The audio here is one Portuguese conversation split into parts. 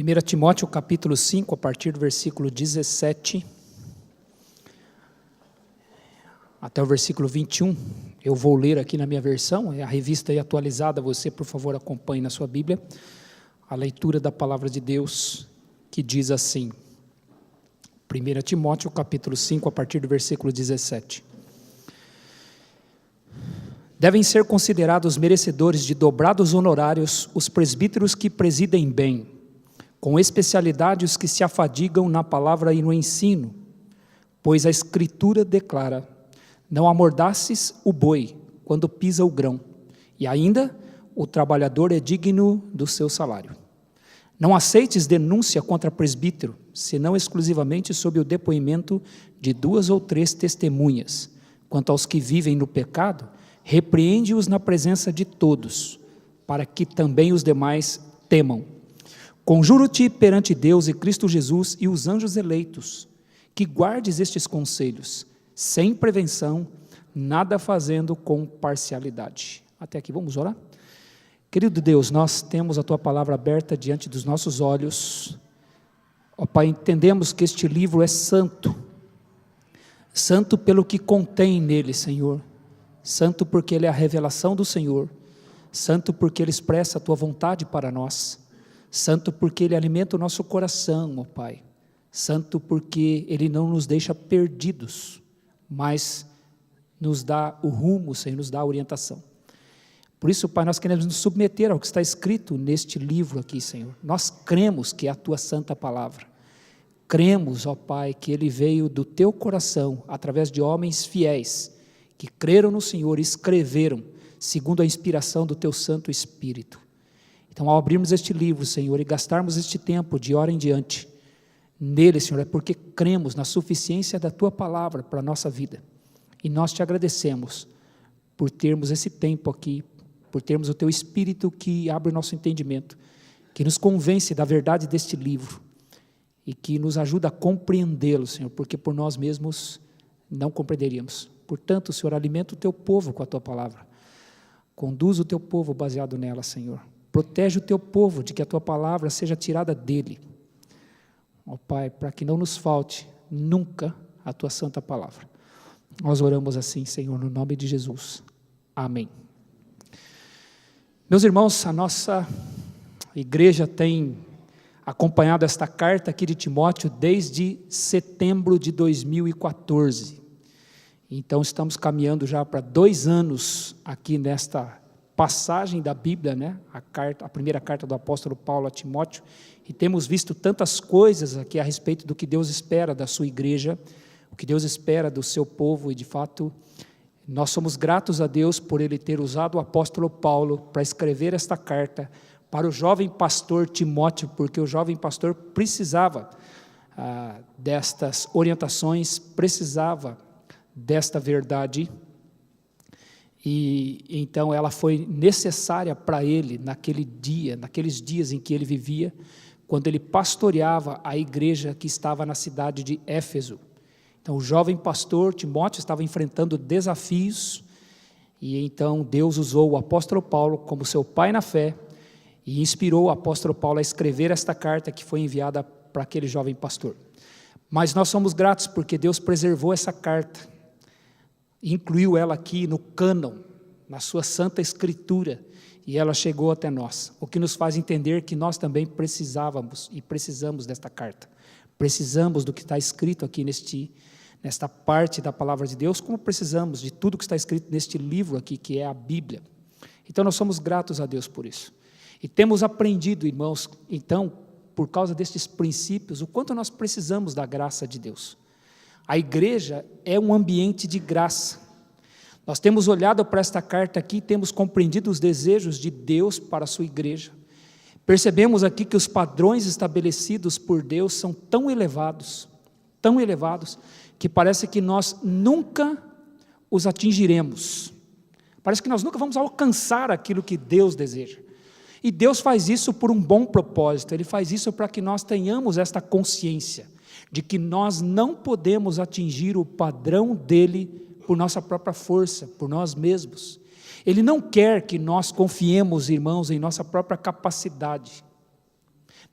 1 Timóteo capítulo 5, a partir do versículo 17 até o versículo 21, eu vou ler aqui na minha versão, é a revista aí atualizada, você por favor acompanhe na sua Bíblia, a leitura da palavra de Deus, que diz assim, 1 Timóteo capítulo 5, a partir do versículo 17. Devem ser considerados merecedores de dobrados honorários os presbíteros que presidem bem, com especialidade os que se afadigam na palavra e no ensino, pois a Escritura declara: não amordaces o boi quando pisa o grão, e ainda o trabalhador é digno do seu salário. Não aceites denúncia contra presbítero, senão exclusivamente sob o depoimento de 2 ou 3 testemunhas. Quanto aos que vivem no pecado, repreende-os na presença de todos, para que também os demais temam. Conjuro-te perante Deus e Cristo Jesus e os anjos eleitos, que guardes estes conselhos, sem prevenção, nada fazendo com parcialidade. Até aqui, vamos orar? Querido Deus, nós temos a Tua palavra aberta diante dos nossos olhos. Ó Pai, entendemos que este livro é santo, santo pelo que contém nele, Senhor, santo porque ele é a revelação do Senhor, santo porque ele expressa a Tua vontade para nós, santo porque ele alimenta o nosso coração, ó Pai, santo porque ele não nos deixa perdidos, mas nos dá o rumo, Senhor, nos dá a orientação. Por isso, Pai, nós queremos nos submeter ao que está escrito neste livro aqui, Senhor. Nós cremos que é a Tua santa palavra. Cremos, ó Pai, que ele veio do Teu coração, através de homens fiéis, que creram no Senhor e escreveram, segundo a inspiração do Teu Santo Espírito. Então, ao abrirmos este livro, Senhor, e gastarmos este tempo de hora em diante, nele, Senhor, é porque cremos na suficiência da Tua palavra para a nossa vida. E nós Te agradecemos por termos esse tempo aqui, por termos o Teu Espírito que abre o nosso entendimento, que nos convence da verdade deste livro e que nos ajuda a compreendê-lo, Senhor, porque por nós mesmos não compreenderíamos. Portanto, Senhor, alimenta o Teu povo com a Tua palavra. Conduz o Teu povo baseado nela, Senhor. Protege o Teu povo de que a Tua palavra seja tirada dele. Ó Pai, para que não nos falte nunca a Tua santa palavra. Nós oramos assim, Senhor, no nome de Jesus. Amém. Meus irmãos, a nossa igreja tem acompanhado esta carta aqui de Timóteo desde setembro de 2014. Então, estamos caminhando já para 2 anos aqui nesta passagem da Bíblia, né? A primeira carta do apóstolo Paulo a Timóteo, e temos visto tantas coisas aqui a respeito do que Deus espera da sua igreja, o que Deus espera do seu povo, e de fato, nós somos gratos a Deus por Ele ter usado o apóstolo Paulo para escrever esta carta para o jovem pastor Timóteo, porque o jovem pastor precisava destas orientações, precisava desta verdade, e então ela foi necessária para ele naqueles dias em que ele vivia, quando ele pastoreava a igreja que estava na cidade de Éfeso. Então o jovem pastor Timóteo estava enfrentando desafios, e então Deus usou o apóstolo Paulo como seu pai na fé, e inspirou o apóstolo Paulo a escrever esta carta que foi enviada para aquele jovem pastor. Mas nós somos gratos porque Deus preservou essa carta, incluiu ela aqui no cânon, na sua santa escritura, e ela chegou até nós, o que nos faz entender que nós também precisávamos e precisamos desta carta, precisamos do que está escrito aqui nesta parte da palavra de Deus, como precisamos de tudo que está escrito neste livro aqui, que é a Bíblia. Então nós somos gratos a Deus por isso, e temos aprendido, irmãos, então, por causa destes princípios, o quanto nós precisamos da graça de Deus. A igreja é um ambiente de graça. Nós temos olhado para esta carta aqui, temos compreendido os desejos de Deus para a sua igreja. Percebemos aqui que os padrões estabelecidos por Deus são tão elevados, que parece que nós nunca os atingiremos. Parece que nós nunca vamos alcançar aquilo que Deus deseja. E Deus faz isso por um bom propósito, Ele faz isso para que nós tenhamos esta consciência de que nós não podemos atingir o padrão dEle por nossa própria força, por nós mesmos. Ele não quer que nós confiemos, irmãos, em nossa própria capacidade.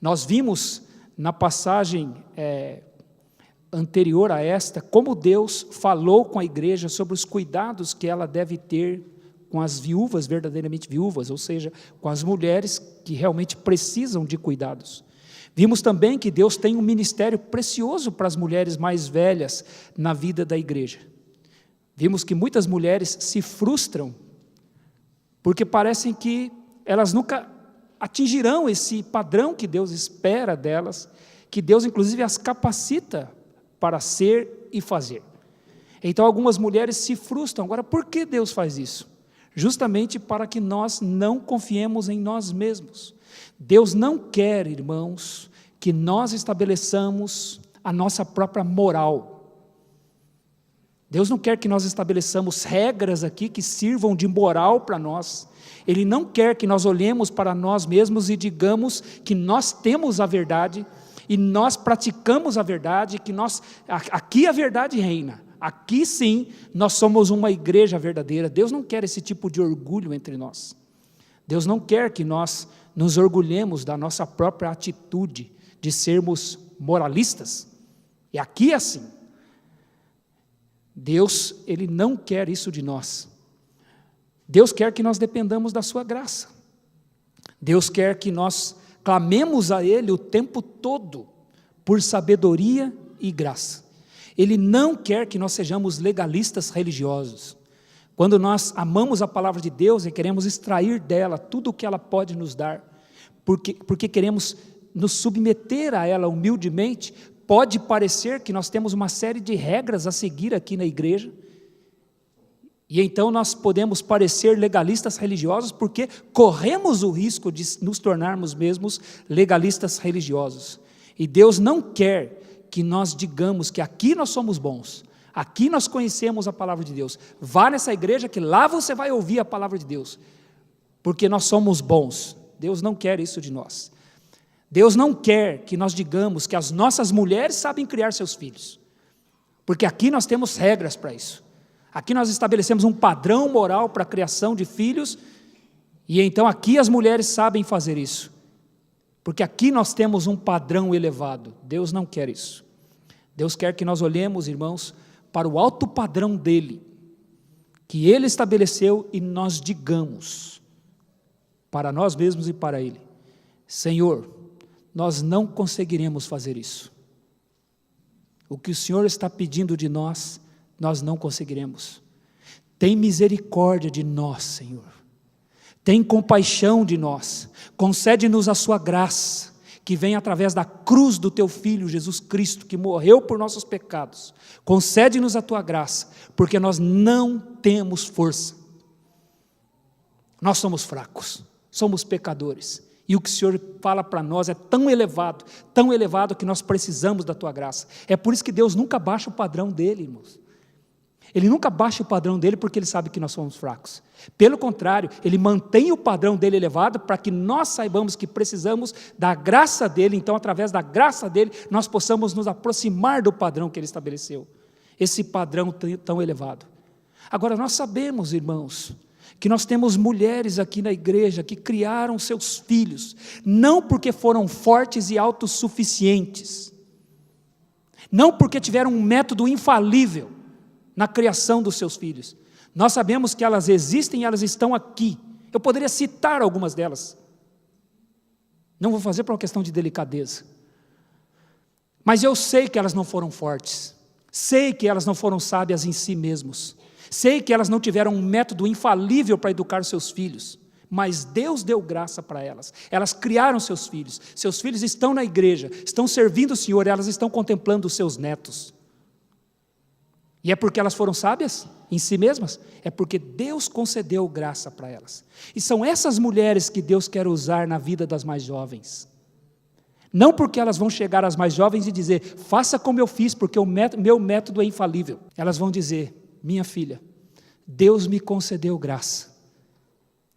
Nós vimos na passagem anterior a esta, como Deus falou com a igreja sobre os cuidados que ela deve ter com as viúvas, verdadeiramente viúvas, ou seja, com as mulheres que realmente precisam de cuidados. Vimos também que Deus tem um ministério precioso para as mulheres mais velhas na vida da igreja. Vimos que muitas mulheres se frustram, porque parecem que elas nunca atingirão esse padrão que Deus espera delas, que Deus inclusive as capacita para ser e fazer. Então algumas mulheres se frustram. Agora, por que Deus faz isso? Justamente para que nós não confiemos em nós mesmos. Deus não quer, irmãos, que nós estabeleçamos a nossa própria moral. Deus não quer que nós estabeleçamos regras aqui que sirvam de moral para nós. Ele não quer que nós olhemos para nós mesmos e digamos que nós temos a verdade e nós praticamos a verdade, que aqui a verdade reina. Aqui sim, nós somos uma igreja verdadeira. Deus não quer esse tipo de orgulho entre nós. Deus não quer que nós nos orgulhemos da nossa própria atitude de sermos moralistas. E aqui é assim. Deus, Ele não quer isso de nós. Deus quer que nós dependamos da sua graça. Deus quer que nós clamemos a Ele o tempo todo por sabedoria e graça. Ele não quer que nós sejamos legalistas religiosos. Quando nós amamos a palavra de Deus e queremos extrair dela tudo o que ela pode nos dar, porque queremos nos submeter a ela humildemente, pode parecer que nós temos uma série de regras a seguir aqui na igreja, e então nós podemos parecer legalistas religiosos, porque corremos o risco de nos tornarmos mesmos legalistas religiosos. E Deus não quer que nós digamos que aqui nós somos bons, aqui nós conhecemos a palavra de Deus. Vá nessa igreja que lá você vai ouvir a palavra de Deus, porque nós somos bons. Deus não quer isso de nós. Deus não quer que nós digamos que as nossas mulheres sabem criar seus filhos, porque aqui nós temos regras para isso. Aqui nós estabelecemos um padrão moral para a criação de filhos, e então aqui as mulheres sabem fazer isso, porque aqui nós temos um padrão elevado. Deus não quer isso. Deus quer que nós olhemos, irmãos, para o alto padrão dEle, que Ele estabeleceu, e nós digamos, para nós mesmos e para Ele: Senhor, nós não conseguiremos fazer isso. O que o Senhor está pedindo de nós, nós não conseguiremos. Tem misericórdia de nós, Senhor. Tem compaixão de nós. Concede-nos a sua graça, que vem através da cruz do teu Filho, Jesus Cristo, que morreu por nossos pecados. Concede-nos a tua graça, porque nós não temos força. Nós somos fracos, somos pecadores. E o que o Senhor fala para nós é tão elevado que nós precisamos da tua graça. É por isso que Deus nunca baixa o padrão dele, irmãos. Ele nunca baixa o padrão dele porque Ele sabe que nós somos fracos. Pelo contrário, Ele mantém o padrão dele elevado para que nós saibamos que precisamos da graça dele. Então, através da graça dele, nós possamos nos aproximar do padrão que Ele estabeleceu. Esse padrão tão elevado. Agora, nós sabemos, irmãos, que nós temos mulheres aqui na igreja que criaram seus filhos, não porque foram fortes e autossuficientes, não porque tiveram um método infalível na criação dos seus filhos. Nós sabemos que elas existem e elas estão aqui. Eu poderia citar algumas delas. Não vou fazer por uma questão de delicadeza. Mas eu sei que elas não foram fortes. Sei que elas não foram sábias em si mesmos. Sei que elas não tiveram um método infalível para educar seus filhos. Mas Deus deu graça para elas. Elas criaram seus filhos. Seus filhos estão na igreja, estão servindo o Senhor, elas estão contemplando os seus netos. E é porque elas foram sábias em si mesmas? É porque Deus concedeu graça para elas. E são essas mulheres que Deus quer usar na vida das mais jovens. Não porque elas vão chegar às mais jovens e dizer: faça como eu fiz, porque o meu método é infalível. Elas vão dizer: minha filha, Deus me concedeu graça.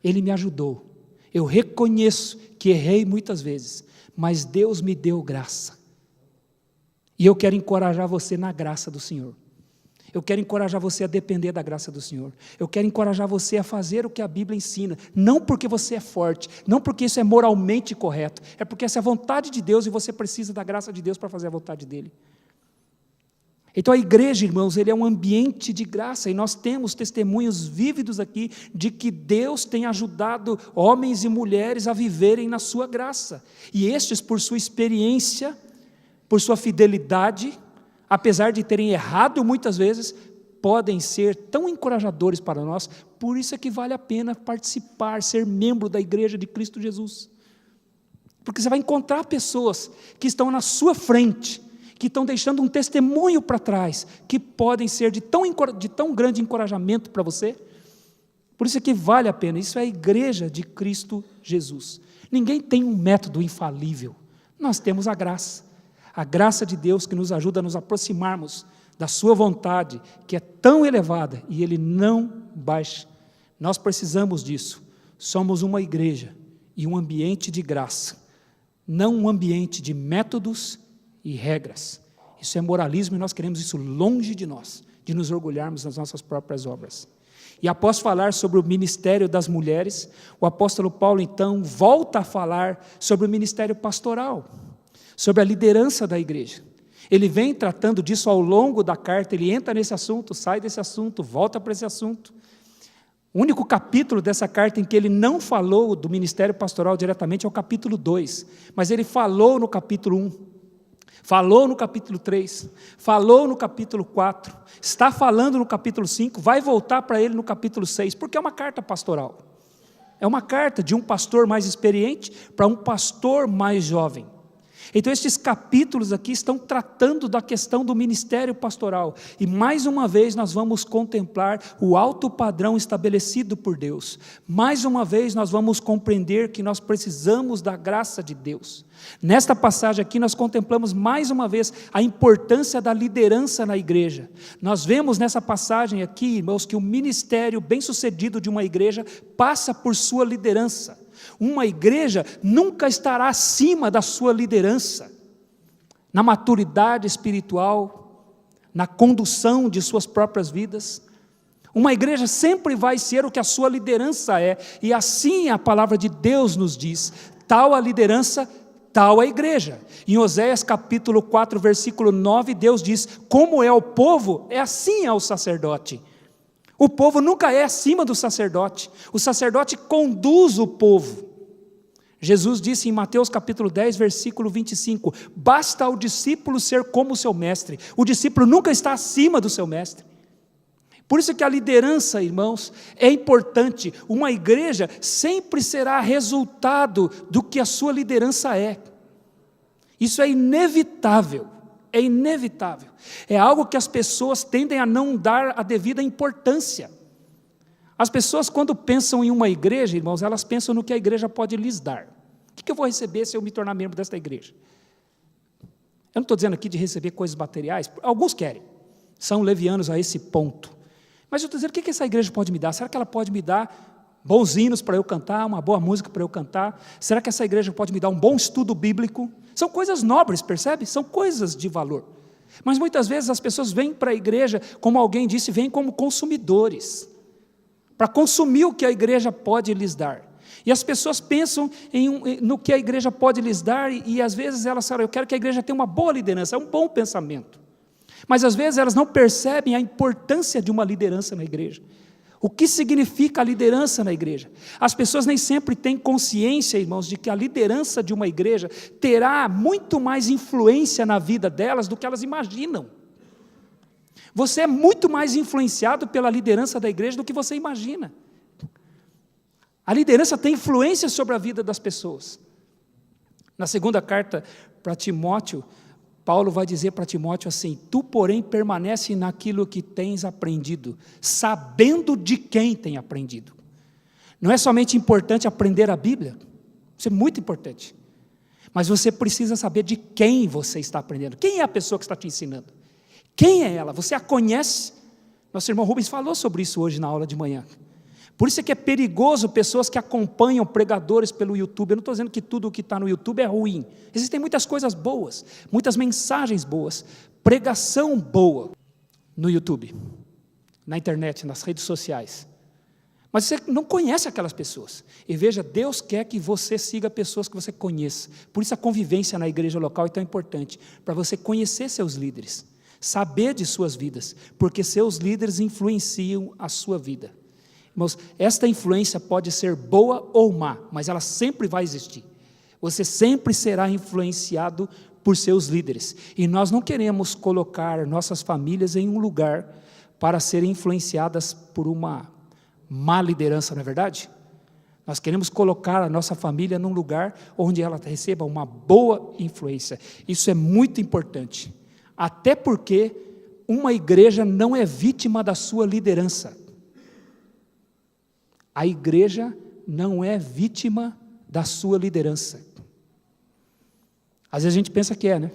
Ele me ajudou. Eu reconheço que errei muitas vezes, mas Deus me deu graça. E eu quero encorajar você na graça do Senhor. Eu quero encorajar você a depender da graça do Senhor. Eu quero encorajar você a fazer o que a Bíblia ensina. Não porque você é forte, não porque isso é moralmente correto. É porque essa é a vontade de Deus e você precisa da graça de Deus para fazer a vontade dEle. Então a igreja, irmãos, ele é um ambiente de graça. E nós temos testemunhos vívidos aqui de que Deus tem ajudado homens e mulheres a viverem na sua graça. E estes, por sua experiência, por sua fidelidade, apesar de terem errado muitas vezes, podem ser tão encorajadores para nós. Por isso é que vale a pena participar, ser membro da igreja de Cristo Jesus. Porque você vai encontrar pessoas que estão na sua frente, que estão deixando um testemunho para trás, que podem ser de tão grande encorajamento para você. Por isso é que vale a pena. Isso é a igreja de Cristo Jesus. Ninguém tem um método infalível. Nós temos a graça de Deus que nos ajuda a nos aproximarmos da sua vontade, que é tão elevada, e Ele não baixa. Nós precisamos disso. Somos uma igreja e um ambiente de graça, não um ambiente de métodos e regras. Isso é moralismo e nós queremos isso longe de nós, de nos orgulharmos das nossas próprias obras. E após falar sobre o ministério das mulheres, o apóstolo Paulo então volta a falar sobre o ministério pastoral, sobre a liderança da igreja. Ele vem tratando disso ao longo da carta, ele entra nesse assunto, sai desse assunto, volta para esse assunto. O único capítulo dessa carta em que ele não falou do ministério pastoral diretamente é o capítulo 2, mas ele falou no capítulo 1, falou no capítulo 3, falou no capítulo 4, está falando no capítulo 5, vai voltar para ele no capítulo 6, porque é uma carta pastoral. É uma carta de um pastor mais experiente para um pastor mais jovem. Então estes capítulos aqui estão tratando da questão do ministério pastoral, e mais uma vez nós vamos contemplar o alto padrão estabelecido por Deus. Mais uma vez nós vamos compreender que nós precisamos da graça de Deus. Nesta passagem aqui nós contemplamos mais uma vez a importância da liderança na igreja. Nós vemos nessa passagem aqui, irmãos, que o ministério bem-sucedido de uma igreja passa por sua liderança. Uma igreja nunca estará acima da sua liderança, na maturidade espiritual, na condução de suas próprias vidas. Uma igreja sempre vai ser o que a sua liderança é, e assim a palavra de Deus nos diz: tal a liderança, tal a igreja. Em Oséias capítulo 4, versículo 9, Deus diz: como é o povo, é assim é o sacerdote. O povo nunca é acima do sacerdote, o sacerdote conduz o povo. Jesus disse em Mateus capítulo 10, versículo 25, basta ao discípulo ser como o seu mestre. O discípulo nunca está acima do seu mestre. Por isso que a liderança, irmãos, é importante. Uma igreja sempre será resultado do que a sua liderança é. Isso é inevitável. É inevitável. É algo que as pessoas tendem a não dar a devida importância. As pessoas, quando pensam em uma igreja, irmãos, elas pensam no que a igreja pode lhes dar. O que eu vou receber se eu me tornar membro desta igreja? Eu não estou dizendo aqui de receber coisas materiais. Alguns querem. São levianos a esse ponto. Mas eu estou dizendo, o que essa igreja pode me dar? Será que ela pode me dar bons hinos para eu cantar, uma boa música para eu cantar? Será que essa igreja pode me dar um bom estudo bíblico? São coisas nobres, percebe? São coisas de valor. Mas muitas vezes as pessoas vêm para a igreja, como alguém disse, vêm como consumidores, para consumir o que a igreja pode lhes dar. E as pessoas pensam no que a igreja pode lhes dar, e às vezes elas falam, eu quero que a igreja tenha uma boa liderança, é um bom pensamento. Mas às vezes elas não percebem a importância de uma liderança na igreja. O que significa a liderança na igreja? As pessoas nem sempre têm consciência, irmãos, de que a liderança de uma igreja terá muito mais influência na vida delas do que elas imaginam. Você é muito mais influenciado pela liderança da igreja do que você imagina. A liderança tem influência sobre a vida das pessoas. Na segunda carta para Timóteo, Paulo vai dizer para Timóteo assim: tu, porém, permanece naquilo que tens aprendido, sabendo de quem tem aprendido. Não é somente importante aprender a Bíblia, isso é muito importante, mas você precisa saber de quem você está aprendendo. Quem é a pessoa que está te ensinando? Quem é ela? Você a conhece? Nosso irmão Rubens falou sobre isso hoje na aula de manhã. Por isso é que é perigoso pessoas que acompanham pregadores pelo YouTube. Eu não estou dizendo que tudo o que está no YouTube é ruim. Existem muitas coisas boas, muitas mensagens boas, pregação boa. no YouTube, na internet, nas redes sociais. Mas você não conhece aquelas pessoas. E veja, Deus quer que você siga pessoas que você conheça. Por isso a convivência na igreja local é tão importante, para você conhecer seus líderes, saber de suas vidas, porque seus líderes influenciam a sua vida. Irmãos, esta influência pode ser boa ou má, mas ela sempre vai existir. Você sempre será influenciado por seus líderes. E nós não queremos colocar nossas famílias em um lugar para serem influenciadas por uma má liderança, não é verdade? Nós queremos colocar a nossa família num lugar onde ela receba uma boa influência. Isso é muito importante. Até porque uma igreja não é vítima da sua liderança. A igreja não é vítima da sua liderança. Às vezes a gente pensa que é, né?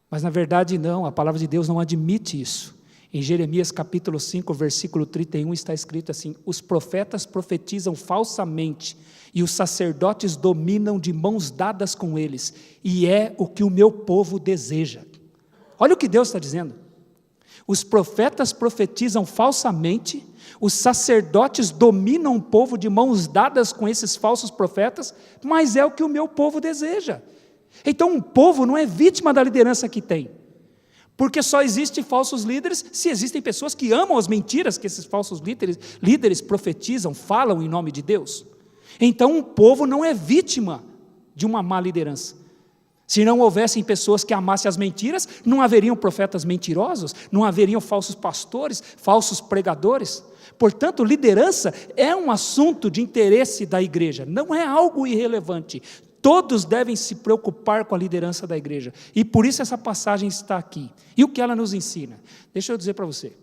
Mas na verdade não, a palavra de Deus não admite isso. Em Jeremias capítulo 5, versículo 31 está escrito assim: os profetas profetizam falsamente e os sacerdotes dominam de mãos dadas com eles, e é o que o meu povo deseja. Olha o que Deus está dizendo. Os profetas profetizam falsamente, os sacerdotes dominam o povo de mãos dadas com esses falsos profetas, mas é o que o meu povo deseja. Então um povo não é vítima da liderança que tem, porque só existem falsos líderes se existem pessoas que amam as mentiras que esses falsos líderes profetizam, falam em nome de Deus. Então um povo não é vítima de uma má liderança. Se não houvessem pessoas que amassem as mentiras, não haveriam profetas mentirosos, não haveriam falsos pastores, falsos pregadores. Portanto, liderança é um assunto de interesse da igreja, não é algo irrelevante. Todos devem se preocupar com a liderança da igreja, e por isso essa passagem está aqui. E o que ela nos ensina? Deixa eu dizer para você,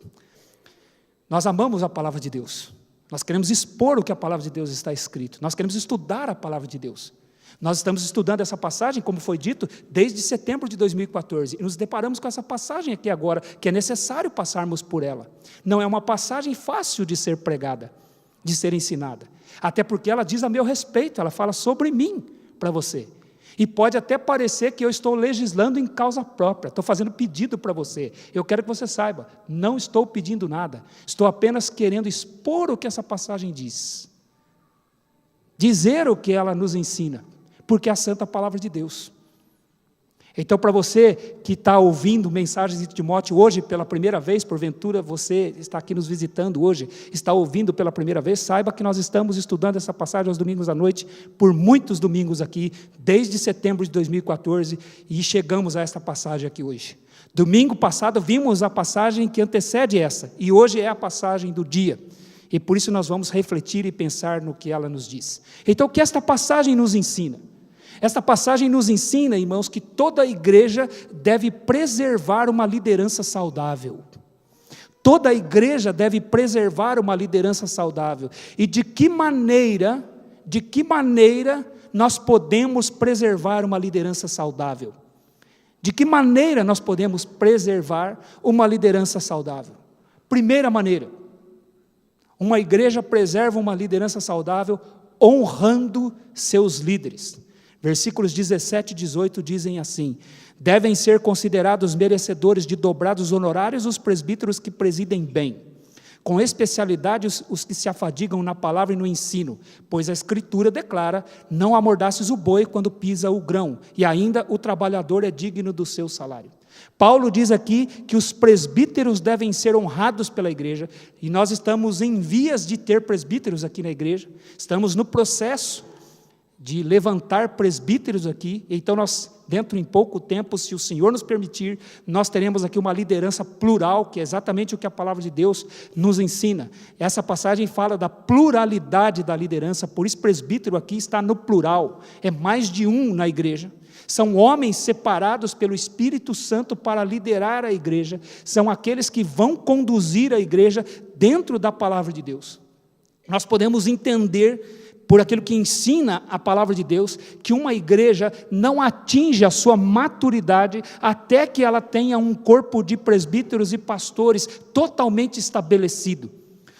nós amamos a palavra de Deus, nós queremos expor o que a palavra de Deus está escrito, nós queremos estudar a palavra de Deus. Nós estamos estudando essa passagem, como foi dito, desde setembro de 2014, e nos deparamos com essa passagem aqui agora, que é necessário passarmos por ela. Não é uma passagem fácil de ser pregada, de ser ensinada, até porque ela diz a meu respeito, ela fala sobre mim para você. E pode até parecer que eu estou legislando em causa própria, estou fazendo pedido para você. Eu quero que você saiba, não estou pedindo nada, estou apenas querendo expor o que essa passagem diz, dizer o que ela nos ensina, porque é a santa palavra de Deus. Então, para você que está ouvindo mensagens de Timóteo hoje pela primeira vez, porventura você está aqui nos visitando hoje, está ouvindo pela primeira vez, saiba que nós estamos estudando essa passagem aos domingos à noite, por muitos domingos aqui, desde setembro de 2014, e chegamos a esta passagem aqui hoje. Domingo passado vimos a passagem que antecede essa, e hoje é a passagem do dia. E por isso nós vamos refletir e pensar no que ela nos diz. Então, o que esta passagem nos ensina? Esta passagem nos ensina, irmãos, que toda a igreja deve preservar uma liderança saudável. Toda a igreja deve preservar uma liderança saudável. E de que maneira nós podemos preservar uma liderança saudável? De que maneira nós podemos preservar uma liderança saudável? Primeira maneira, uma igreja preserva uma liderança saudável honrando seus líderes. Versículos 17 e 18 dizem assim: devem ser considerados merecedores de dobrados honorários os presbíteros que presidem bem, com especialidade os que se afadigam na palavra e no ensino, pois a Escritura declara: não amordaces o boi quando pisa o grão, e ainda o trabalhador é digno do seu salário. Paulo diz aqui que os presbíteros devem ser honrados pela igreja, e nós estamos em vias de ter presbíteros aqui na igreja, estamos no processo de levantar presbíteros aqui, então nós, dentro em pouco tempo, se o Senhor nos permitir, nós teremos aqui uma liderança plural, que é exatamente o que a palavra de Deus nos ensina. Essa passagem fala da pluralidade da liderança, por isso presbítero aqui está no plural, é mais de um na igreja. São homens separados pelo Espírito Santo para liderar a igreja, são aqueles que vão conduzir a igreja dentro da palavra de Deus. Nós podemos entender, por aquilo que ensina a palavra de Deus, que uma igreja não atinge a sua maturidade até que ela tenha um corpo de presbíteros e pastores totalmente estabelecido.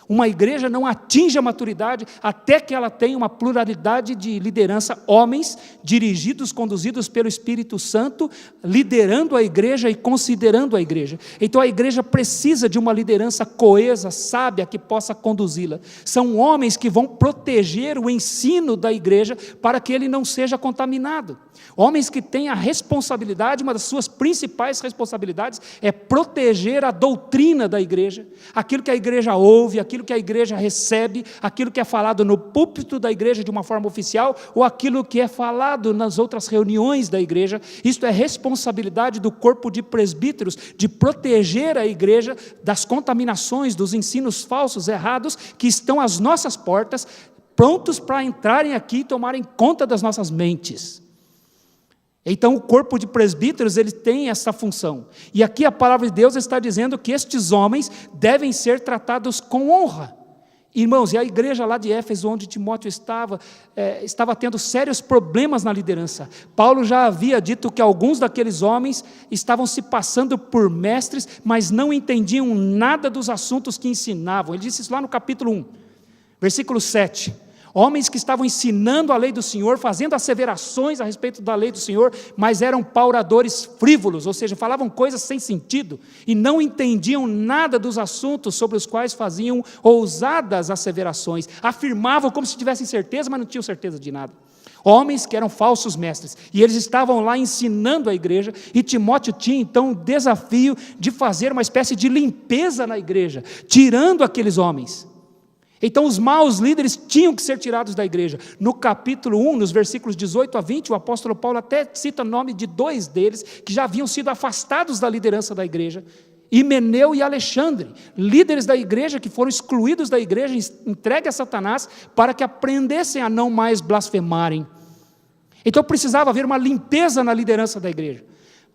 Uma igreja não atinge a maturidade até que ela tenha uma pluralidade de liderança, homens dirigidos, conduzidos pelo Espírito Santo, liderando a igreja e considerando a igreja. Então a igreja precisa de uma liderança coesa, sábia, que possa conduzi-la. São homens que vão proteger o ensino da igreja para que ele não seja contaminado. Homens que têm a responsabilidade, uma das suas principais responsabilidades é proteger a doutrina da igreja, aquilo que a igreja ouve, aquilo que a igreja recebe, aquilo que é falado no púlpito da igreja de uma forma oficial, ou aquilo que é falado nas outras reuniões da igreja. Isto é responsabilidade do corpo de presbíteros, de proteger a igreja das contaminações, dos ensinos falsos, errados, que estão às nossas portas, prontos para entrarem aqui e tomarem conta das nossas mentes. Então o corpo de presbíteros, ele tem essa função, e aqui a palavra de Deus está dizendo que estes homens devem ser tratados com honra. Irmãos, e a igreja lá de Éfeso, onde Timóteo estava tendo sérios problemas na liderança. Paulo já havia dito que alguns daqueles homens estavam se passando por mestres, mas não entendiam nada dos assuntos que ensinavam. Ele disse isso lá no capítulo 1, versículo 7. Homens que estavam ensinando a lei do Senhor, fazendo asseverações a respeito da lei do Senhor, mas eram pauradores frívolos, ou seja, falavam coisas sem sentido, e não entendiam nada dos assuntos sobre os quais faziam ousadas asseverações, afirmavam como se tivessem certeza, mas não tinham certeza de nada. Homens que eram falsos mestres, e eles estavam lá ensinando a igreja, e Timóteo tinha então o desafio de fazer uma espécie de limpeza na igreja, tirando aqueles homens. Então os maus líderes tinham que ser tirados da igreja. No capítulo 1, nos versículos 18 a 20, o apóstolo Paulo até cita o nome de 2 deles, que já haviam sido afastados da liderança da igreja, Himeneu e Alexandre, líderes da igreja que foram excluídos da igreja, entregues a Satanás, para que aprendessem a não mais blasfemarem. Então precisava haver uma limpeza na liderança da igreja,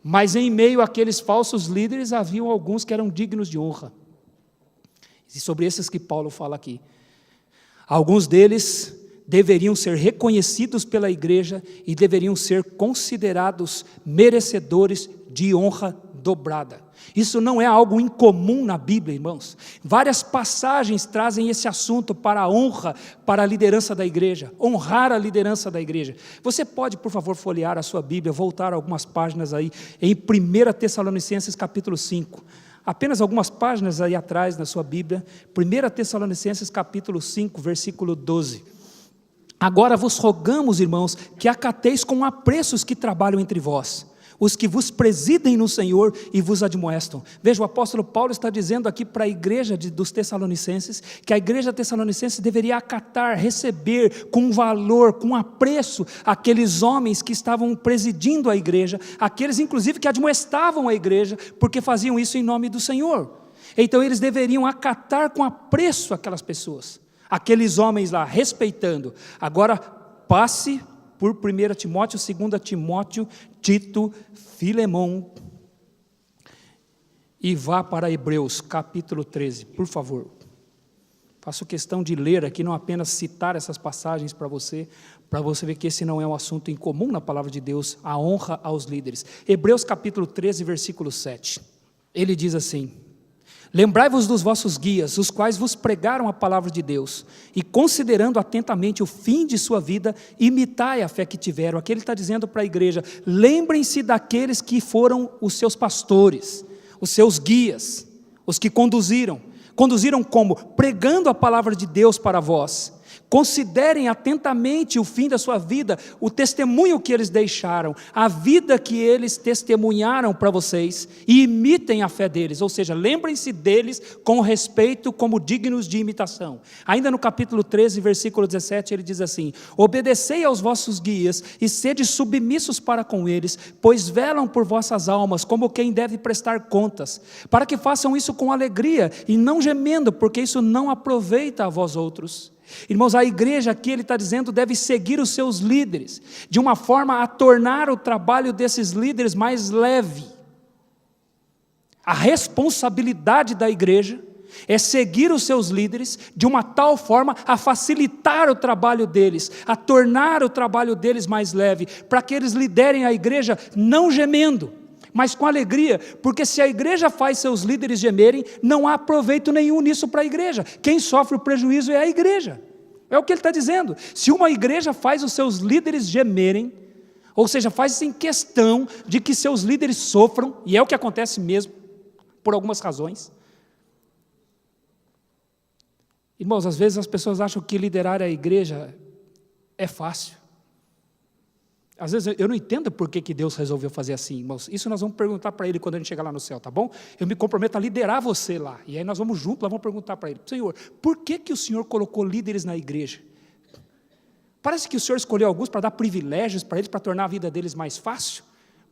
mas em meio àqueles falsos líderes, haviam alguns que eram dignos de honra, e sobre esses que Paulo fala aqui. Alguns deles deveriam ser reconhecidos pela igreja e deveriam ser considerados merecedores de honra dobrada. Isso não é algo incomum na Bíblia, irmãos. Várias passagens trazem esse assunto para a honra, para a liderança da igreja, honrar a liderança da igreja. Você pode, por favor, folhear a sua Bíblia, voltar algumas páginas aí, em 1 Tessalonicenses capítulo 5. Apenas algumas páginas aí atrás na sua Bíblia, 1 Tessalonicenses capítulo 5, versículo 12. Agora vos rogamos, irmãos, que acateis com apreço os que trabalham entre vós, os que vos presidem no Senhor e vos admoestam. Veja, o apóstolo Paulo está dizendo aqui para a igreja dos Tessalonicenses, que a igreja tessalonicense deveria acatar, receber com valor, com apreço, aqueles homens que estavam presidindo a igreja, aqueles inclusive que admoestavam a igreja, porque faziam isso em nome do Senhor. Então eles deveriam acatar com apreço aquelas pessoas, aqueles homens lá, respeitando. Agora passe por 1 Timóteo, 2 Timóteo, Tito, Filemão, e vá para Hebreus, capítulo 13, por favor. Faço questão de ler aqui, não apenas citar essas passagens para você ver que esse não é um assunto incomum na palavra de Deus, a honra aos líderes. Hebreus, capítulo 13, versículo 7. Ele diz assim: lembrai-vos dos vossos guias, os quais vos pregaram a palavra de Deus, e considerando atentamente o fim de sua vida, imitai a fé que tiveram. Aqui ele está dizendo para a igreja: lembrem-se daqueles que foram os seus pastores, os seus guias, os que conduziram como? Pregando a palavra de Deus para vós. Considerem atentamente o fim da sua vida, o testemunho que eles deixaram, a vida que eles testemunharam para vocês, e imitem a fé deles, ou seja, lembrem-se deles com respeito, como dignos de imitação. Ainda no capítulo 13, versículo 17, ele diz assim: obedecei aos vossos guias e sede submissos para com eles, pois velam por vossas almas, como quem deve prestar contas, para que façam isso com alegria e não gemendo, porque isso não aproveita a vós outros. Irmãos, a igreja aqui, ele está dizendo, deve seguir os seus líderes, de uma forma a tornar o trabalho desses líderes mais leve. A responsabilidade da igreja é seguir os seus líderes de uma tal forma a facilitar o trabalho deles, a tornar o trabalho deles mais leve, para que eles liderem a igreja não gemendo, mas com alegria, porque se a igreja faz seus líderes gemerem, não há proveito nenhum nisso para a igreja. Quem sofre o prejuízo é a igreja. É o que ele está dizendo. Se uma igreja faz os seus líderes gemerem, ou seja, faz em questão de que seus líderes sofram, e é o que acontece mesmo, por algumas razões. Irmãos, às vezes as pessoas acham que liderar a igreja é fácil. Às vezes eu não entendo por que Deus resolveu fazer assim, irmãos. Isso nós vamos perguntar para Ele quando a gente chegar lá no céu, tá bom? Eu me comprometo a liderar você lá. E aí nós vamos juntos, lá vamos perguntar para Ele: Senhor, por que o Senhor colocou líderes na igreja? Parece que o Senhor escolheu alguns para dar privilégios para eles, para tornar a vida deles mais fácil.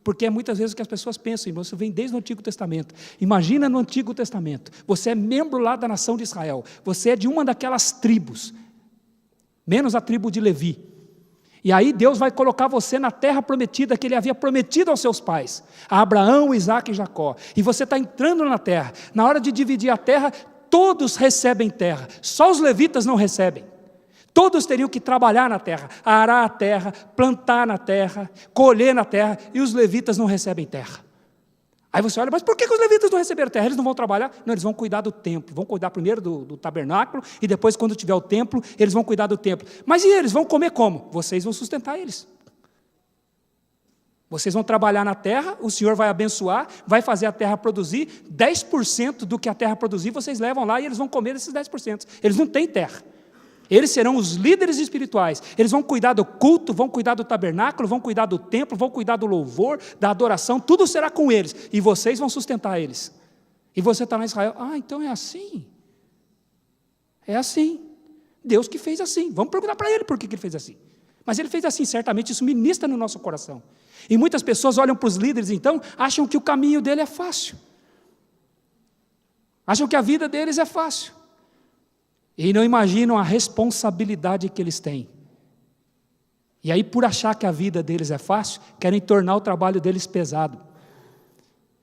Porque é muitas vezes o que as pessoas pensam, irmãos, isso vem desde o Antigo Testamento. Imagina no Antigo Testamento, você é membro lá da nação de Israel, você é de uma daquelas tribos, menos a tribo de Levi. E aí Deus vai colocar você na terra prometida que Ele havia prometido aos seus pais, a Abraão, Isaque e Jacó. E você está entrando na terra. Na hora de dividir a terra, todos recebem terra. Só os levitas não recebem. Todos teriam que trabalhar na terra, arar a terra, plantar na terra, colher na terra, e os levitas não recebem terra. Aí você olha, mas por que os levitas não receberam terra? Eles não vão trabalhar? Não, eles vão cuidar do templo, vão cuidar primeiro do tabernáculo, e depois, quando tiver o templo, eles vão cuidar do templo. Mas e eles vão comer como? Vocês vão sustentar eles. Vocês vão trabalhar na terra, o Senhor vai abençoar, vai fazer a terra produzir, 10% do que a terra produzir, vocês levam lá e eles vão comer esses 10%. Eles não têm terra. Eles serão os líderes espirituais, eles vão cuidar do culto, vão cuidar do tabernáculo, vão cuidar do templo, vão cuidar do louvor, da adoração, tudo será com eles, e vocês vão sustentar eles. E você está na Israel, então é assim. É assim. Deus que fez assim. Vamos perguntar para Ele por que Ele fez assim. Mas Ele fez assim, certamente isso ministra no nosso coração. E muitas pessoas olham para os líderes então, acham que o caminho dele é fácil. Acham que a vida deles é fácil. E não imaginam a responsabilidade que eles têm. E aí, por achar que a vida deles é fácil, querem tornar o trabalho deles pesado.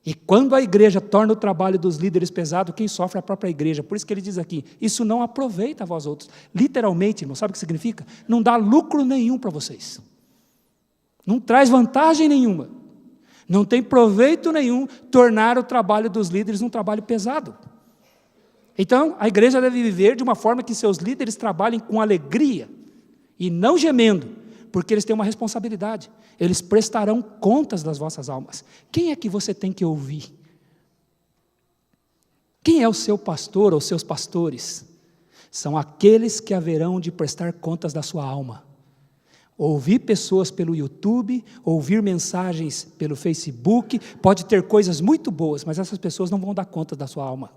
E quando a igreja torna o trabalho dos líderes pesado, quem sofre é a própria igreja. Por isso que ele diz aqui, isso não aproveita a vós outros. Literalmente, irmão, sabe o que significa? Não dá lucro nenhum para vocês. Não traz vantagem nenhuma. Não tem proveito nenhum tornar o trabalho dos líderes um trabalho pesado. Então, a igreja deve viver de uma forma que seus líderes trabalhem com alegria e não gemendo, porque eles têm uma responsabilidade. Eles prestarão contas das vossas almas. Quem é que você tem que ouvir? Quem é o seu pastor ou seus pastores? São aqueles que haverão de prestar contas da sua alma. Ouvir pessoas pelo YouTube, ouvir mensagens pelo Facebook, pode ter coisas muito boas, mas essas pessoas não vão dar conta da sua alma.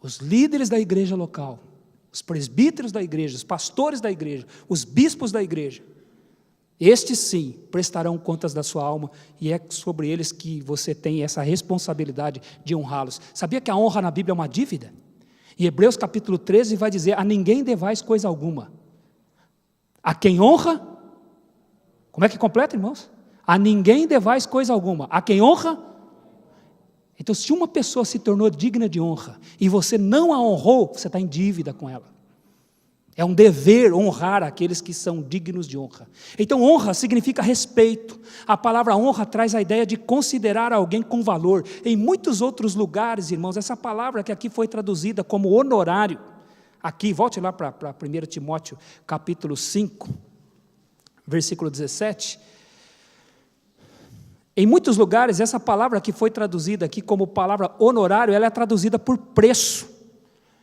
Os líderes da igreja local, os presbíteros da igreja, os pastores da igreja, os bispos da igreja, estes sim prestarão contas da sua alma, e é sobre eles que você tem essa responsabilidade de honrá-los. Sabia que a honra na Bíblia é uma dívida? Em Hebreus capítulo 13 vai dizer, a ninguém devais coisa alguma. A quem honra, como é que completa, irmãos? A ninguém devais coisa alguma. A quem honra, então, se uma pessoa se tornou digna de honra e você não a honrou, você está em dívida com ela. É um dever honrar aqueles que são dignos de honra. Então, honra significa respeito. A palavra honra traz a ideia de considerar alguém com valor. Em muitos outros lugares, irmãos, essa palavra que aqui foi traduzida como honorário, aqui, volte lá para 1 Timóteo capítulo 5, versículo 17. Em muitos lugares, essa palavra que foi traduzida aqui como palavra honorário, ela é traduzida por preço.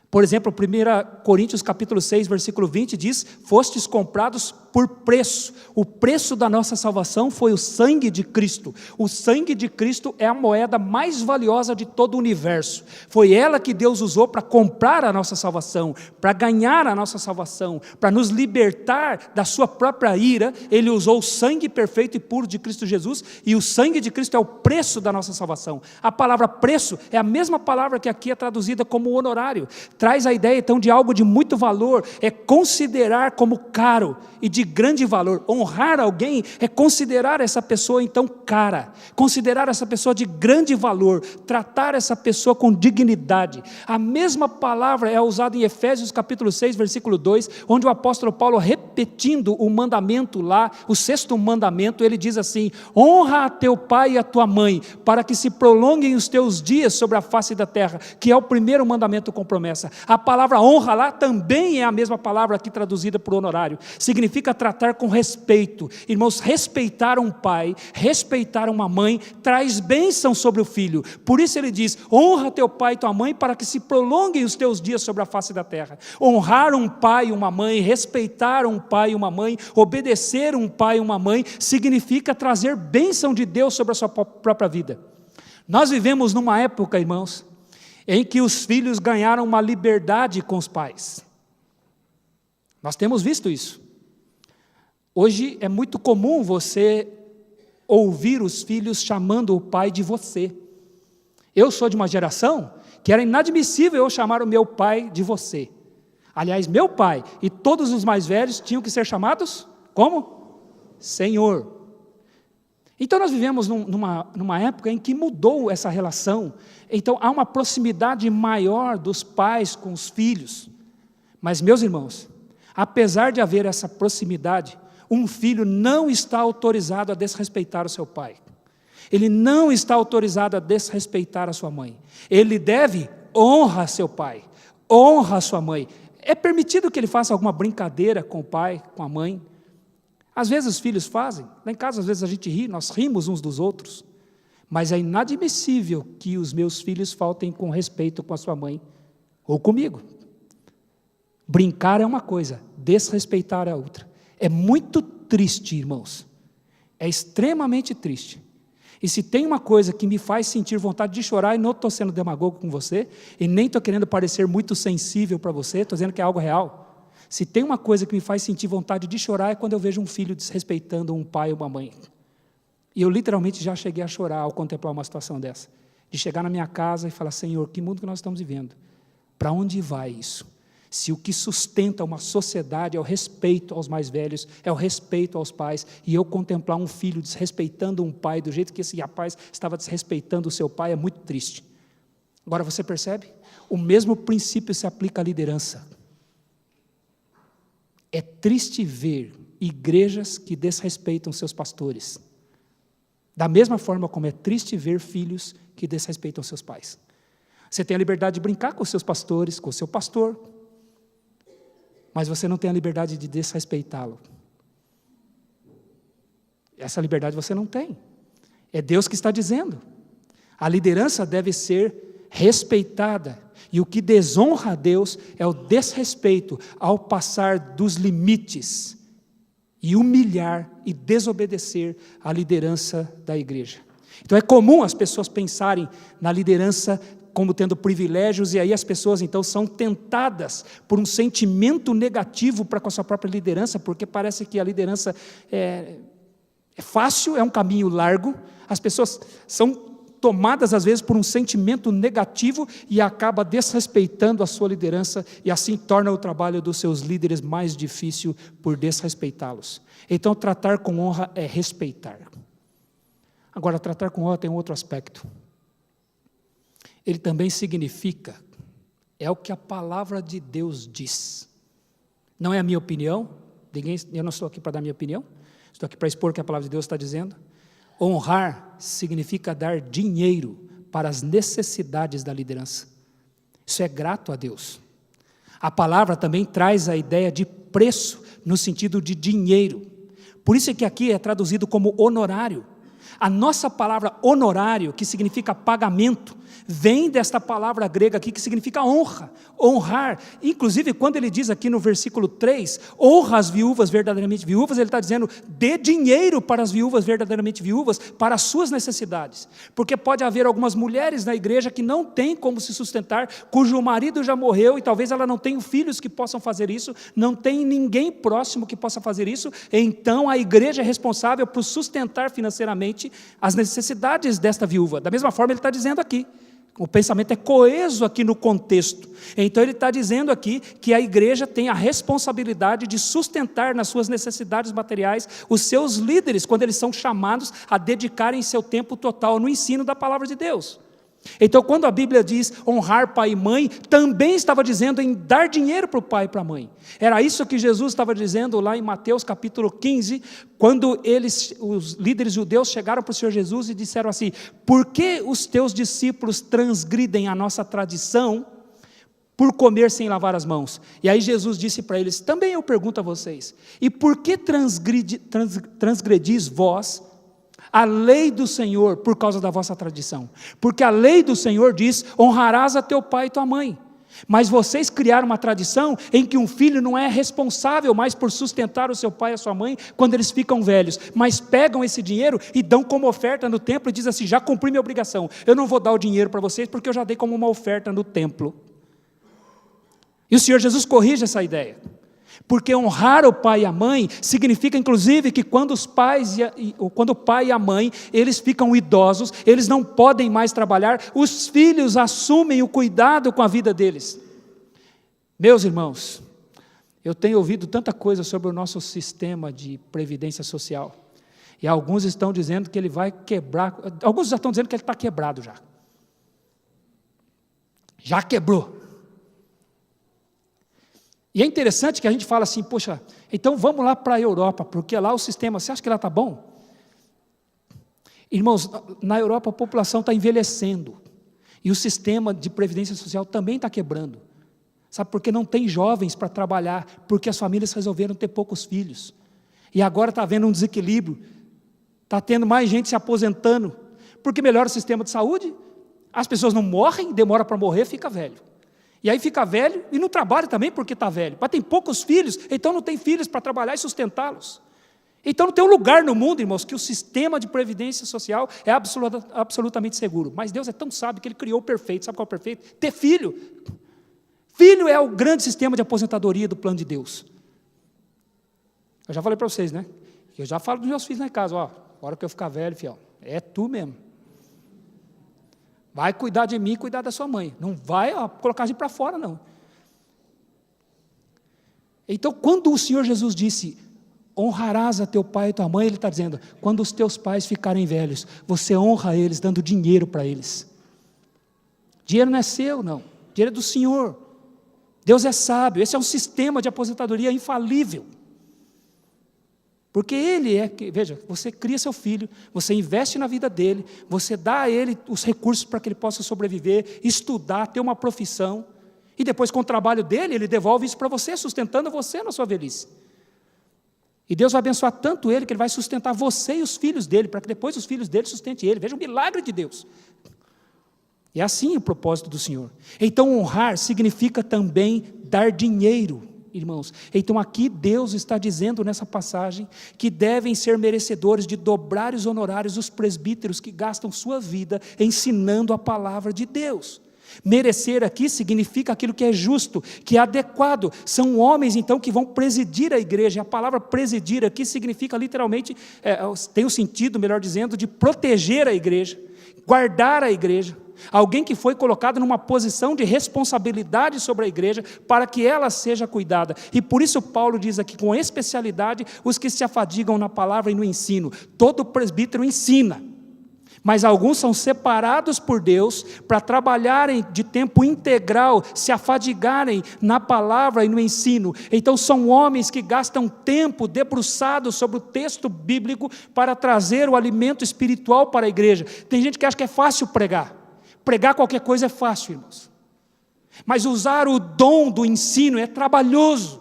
Por exemplo, 1 Coríntios capítulo 6, versículo 20 diz, fostes comprados por preço. O preço da nossa salvação foi o sangue de Cristo. O sangue de Cristo é a moeda mais valiosa de todo o universo. Foi ela que Deus usou para comprar a nossa salvação, para ganhar a nossa salvação, para nos libertar da sua própria ira. Ele usou o sangue perfeito e puro de Cristo Jesus, e o sangue de Cristo é o preço da nossa salvação. A palavra preço é a mesma palavra que aqui é traduzida como honorário. Traz a ideia então de algo de muito valor, é considerar como caro e de de grande valor. Honrar alguém é considerar essa pessoa então cara, considerar essa pessoa de grande valor, tratar essa pessoa com dignidade. A mesma palavra é usada em Efésios capítulo 6, versículo 2, onde o apóstolo Paulo, repetindo o mandamento lá, o 6º mandamento, ele diz assim: honra a teu pai e a tua mãe, para que se prolonguem os teus dias sobre a face da terra, que é o primeiro mandamento com promessa. A palavra honra lá também é a mesma palavra aqui traduzida por honorário, significa tratar com respeito. Irmãos, respeitar um pai, respeitar uma mãe, traz bênção sobre o filho. Por isso ele diz: honra teu pai e tua mãe, para que se prolonguem os teus dias sobre a face da terra. Honrar um pai e uma mãe, respeitar um pai e uma mãe, obedecer um pai e uma mãe, significa trazer bênção de Deus sobre a sua própria vida. Nós vivemos numa época, irmãos, em que os filhos ganharam uma liberdade com os pais. Nós temos visto isso. Hoje é muito comum você ouvir os filhos chamando o pai de você. Eu sou de uma geração que era inadmissível eu chamar o meu pai de você. Aliás, meu pai e todos os mais velhos tinham que ser chamados como? Senhor. Então nós vivemos numa época em que mudou essa relação. Então há uma proximidade maior dos pais com os filhos. Mas, meus irmãos, apesar de haver essa proximidade, um filho não está autorizado a desrespeitar o seu pai. Ele não está autorizado a desrespeitar a sua mãe. Ele deve honrar seu pai, honra sua mãe. É permitido que ele faça alguma brincadeira com o pai, com a mãe. Às vezes os filhos fazem, lá em casa às vezes a gente ri, nós rimos uns dos outros, mas é inadmissível que os meus filhos faltem com respeito com a sua mãe ou comigo. Brincar é uma coisa, desrespeitar é outra. É muito triste, irmãos, é extremamente triste. E se tem uma coisa que me faz sentir vontade de chorar, e não estou sendo demagogo com você, e nem estou querendo parecer muito sensível para você, estou dizendo que é algo real. Se tem uma coisa que me faz sentir vontade de chorar, é quando eu vejo um filho desrespeitando um pai ou uma mãe. E eu literalmente já cheguei a chorar ao contemplar uma situação dessa. De chegar na minha casa e falar: Senhor, que mundo que nós estamos vivendo? Para onde vai isso? Se o que sustenta uma sociedade é o respeito aos mais velhos, é o respeito aos pais, e eu contemplar um filho desrespeitando um pai do jeito que esse rapaz estava desrespeitando o seu pai, é muito triste. Agora você percebe? O mesmo princípio se aplica à liderança. É triste ver igrejas que desrespeitam seus pastores, da mesma forma como é triste ver filhos que desrespeitam seus pais. Você tem a liberdade de brincar com os seus pastores, com o seu pastor, mas você não tem a liberdade de desrespeitá-lo. Essa liberdade você não tem. É Deus que está dizendo. A liderança deve ser respeitada. E o que desonra a Deus é o desrespeito ao passar dos limites e humilhar e desobedecer a liderança da igreja. Então é comum as pessoas pensarem na liderança como tendo privilégios, e aí as pessoas então são tentadas por um sentimento negativo para com a sua própria liderança, porque parece que a liderança é fácil, é um caminho largo, as pessoas são tomadas às vezes por um sentimento negativo e acaba desrespeitando a sua liderança, e assim torna o trabalho dos seus líderes mais difícil por desrespeitá-los. Então tratar com honra é respeitar. Agora, tratar com honra tem um outro aspecto. Ele também significa, é o que a palavra de Deus diz. Não é a minha opinião, eu não estou aqui para dar minha opinião, estou aqui para expor o que a palavra de Deus está dizendo. Honrar significa dar dinheiro para as necessidades da liderança. Isso é grato a Deus. A palavra também traz a ideia de preço, no sentido de dinheiro. Por isso é que aqui é traduzido como honorário. A nossa palavra honorário, que significa pagamento, vem desta palavra grega aqui que significa honra, honrar. Inclusive, quando ele diz aqui no versículo 3, honra as viúvas verdadeiramente viúvas, ele está dizendo, dê dinheiro para as viúvas verdadeiramente viúvas, para as suas necessidades. Porque pode haver algumas mulheres na igreja que não têm como se sustentar, cujo marido já morreu e talvez ela não tenha filhos que possam fazer isso, não tem ninguém próximo que possa fazer isso, então a igreja é responsável por sustentar financeiramente as necessidades desta viúva. Da mesma forma ele está dizendo aqui, O pensamento é coeso aqui no contexto. Então ele está dizendo aqui que a igreja tem a responsabilidade de sustentar nas suas necessidades materiais os seus líderes, quando eles são chamados a dedicarem seu tempo total no ensino da palavra de Deus. Então quando a Bíblia diz honrar pai e mãe, também estava dizendo em dar dinheiro para o pai e para a mãe. Era isso que Jesus estava dizendo lá em Mateus capítulo 15, quando os líderes judeus chegaram para o Senhor Jesus e disseram assim: por que os teus discípulos transgridem a nossa tradição por comer sem lavar as mãos? E aí Jesus disse para eles: também eu pergunto a vocês, e por que transgredis vós a lei do Senhor por causa da vossa tradição? Porque a lei do Senhor diz: honrarás a teu pai e tua mãe. Mas vocês criaram uma tradição em que um filho não é responsável mais por sustentar o seu pai e a sua mãe quando eles ficam velhos, mas pegam esse dinheiro e dão como oferta no templo e dizem assim: já cumpri minha obrigação, eu não vou dar o dinheiro para vocês porque eu já dei como uma oferta no templo. E o Senhor Jesus corrige essa ideia. Porque honrar o pai e a mãe significa inclusive que quando o pai e a mãe eles ficam idosos, eles não podem mais trabalhar, os filhos assumem o cuidado com a vida deles. Meus irmãos, eu tenho ouvido tanta coisa sobre o nosso sistema de previdência social, e alguns estão dizendo que ele vai quebrar, alguns já estão dizendo que ele está quebrado já. Já quebrou. E é interessante que a gente fala assim: poxa, então vamos lá para a Europa, porque lá o sistema, você acha que lá está bom? Irmãos, na Europa a população está envelhecendo, e o sistema de previdência social também está quebrando. Sabe, porque não tem jovens para trabalhar, porque as famílias resolveram ter poucos filhos, e agora está havendo um desequilíbrio, está tendo mais gente se aposentando, porque melhora o sistema de saúde, as pessoas não morrem, demora para morrer, fica velho. E aí fica velho e não trabalha também porque está velho. Mas tem poucos filhos, então não tem filhos para trabalhar e sustentá-los. Então não tem um lugar no mundo, irmãos, que o sistema de previdência social é absolutamente seguro. Mas Deus é tão sábio que Ele criou o perfeito. Sabe qual é o perfeito? Ter filho. Filho é o grande sistema de aposentadoria do plano de Deus. Eu já falei para vocês, né? Eu já falo dos meus filhos lá em casa: ó, a hora que eu ficar velho, fiel, é tu mesmo. Vai cuidar de mim e cuidar da sua mãe. Não vai colocar a gente para fora, não. Então, quando o Senhor Jesus disse: honrarás a teu pai e tua mãe, Ele está dizendo: quando os teus pais ficarem velhos, você honra eles dando dinheiro para eles. Dinheiro não é seu, não. Dinheiro é do Senhor. Deus é sábio. Esse é um sistema de aposentadoria infalível. Porque Ele veja, você cria seu filho, você investe na vida dele, você dá a ele os recursos para que ele possa sobreviver, estudar, ter uma profissão, e depois com o trabalho dele, ele devolve isso para você, sustentando você na sua velhice. E Deus vai abençoar tanto ele, que Ele vai sustentar você e os filhos dele, para que depois os filhos dele sustentem ele. Veja o milagre de Deus. E é assim o propósito do Senhor. Então honrar significa também dar dinheiro. Irmãos, então aqui Deus está dizendo nessa passagem que devem ser merecedores de dobrar os honorários os presbíteros que gastam sua vida ensinando a palavra de Deus. Merecer aqui significa aquilo que é justo, que é adequado. São homens então que vão presidir a igreja. A palavra presidir aqui significa literalmente, tem o sentido, melhor dizendo, de proteger a igreja, guardar a igreja. Alguém que foi colocado numa posição de responsabilidade sobre a igreja para que ela seja cuidada. E por isso Paulo diz aqui com especialidade os que se afadigam na palavra e no ensino. Todo presbítero ensina, mas alguns são separados por Deus para trabalharem de tempo integral, se afadigarem na palavra e no ensino. Então são homens que gastam tempo debruçados sobre o texto bíblico para trazer o alimento espiritual para a igreja. Tem gente que acha que é fácil pregar. Pregar qualquer coisa é fácil, irmãos. Mas usar o dom do ensino é trabalhoso.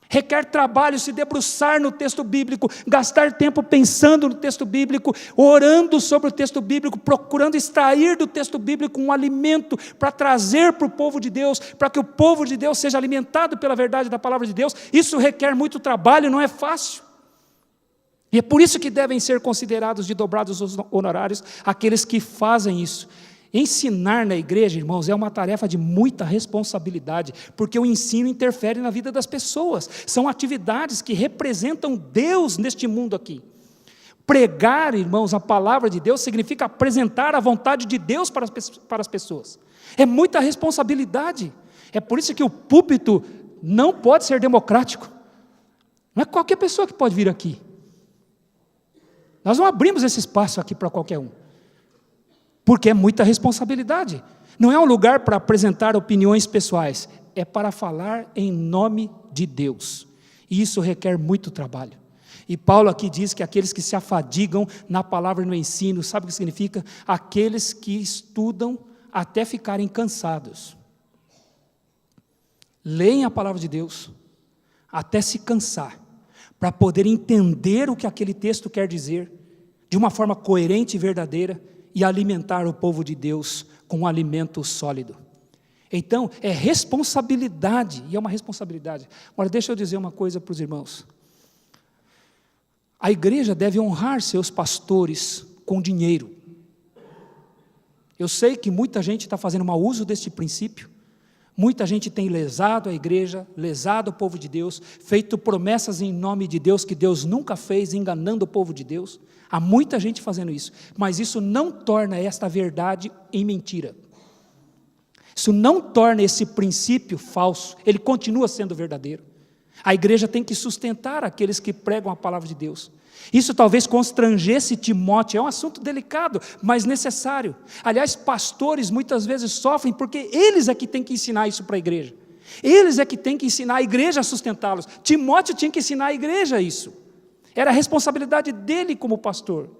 Requer trabalho se debruçar no texto bíblico, gastar tempo pensando no texto bíblico, orando sobre o texto bíblico, procurando extrair do texto bíblico um alimento para trazer para o povo de Deus, para que o povo de Deus seja alimentado pela verdade da palavra de Deus. Isso requer muito trabalho, não é fácil. E é por isso que devem ser considerados de dobrados os honorários aqueles que fazem isso. Ensinar na igreja, irmãos, é uma tarefa de muita responsabilidade, porque o ensino interfere na vida das pessoas. São atividades que representam Deus neste mundo aqui. Pregar, irmãos, a palavra de Deus significa apresentar a vontade de Deus para as pessoas. É muita responsabilidade. É por isso que o púlpito não pode ser democrático. Não é qualquer pessoa que pode vir aqui. Nós não abrimos esse espaço aqui para qualquer um. Porque é muita responsabilidade. Não é um lugar para apresentar opiniões pessoais. É para falar em nome de Deus. E isso requer muito trabalho. E Paulo aqui diz que aqueles que se afadigam na palavra e no ensino, sabe o que significa? Aqueles que estudam até ficarem cansados. Leem a palavra de Deus até se cansar, para poder entender o que aquele texto quer dizer, de uma forma coerente e verdadeira, e alimentar o povo de Deus com um alimento sólido. Então, é responsabilidade, e é uma responsabilidade. Agora, deixa eu dizer uma coisa para os irmãos. A igreja deve honrar seus pastores com dinheiro. Eu sei que muita gente está fazendo mau uso deste princípio, muita gente tem lesado a igreja, lesado o povo de Deus, feito promessas em nome de Deus que Deus nunca fez, enganando o povo de Deus. Há muita gente fazendo isso, mas isso não torna esta verdade em mentira. Isso não torna esse princípio falso, ele continua sendo verdadeiro. A igreja tem que sustentar aqueles que pregam a palavra de Deus. Isso talvez constrangesse Timóteo, é um assunto delicado, mas necessário. Aliás, pastores muitas vezes sofrem porque eles é que têm que ensinar isso para a igreja. Eles é que têm que ensinar a igreja a sustentá-los. Timóteo tinha que ensinar a igreja isso. Era a responsabilidade dele como pastor.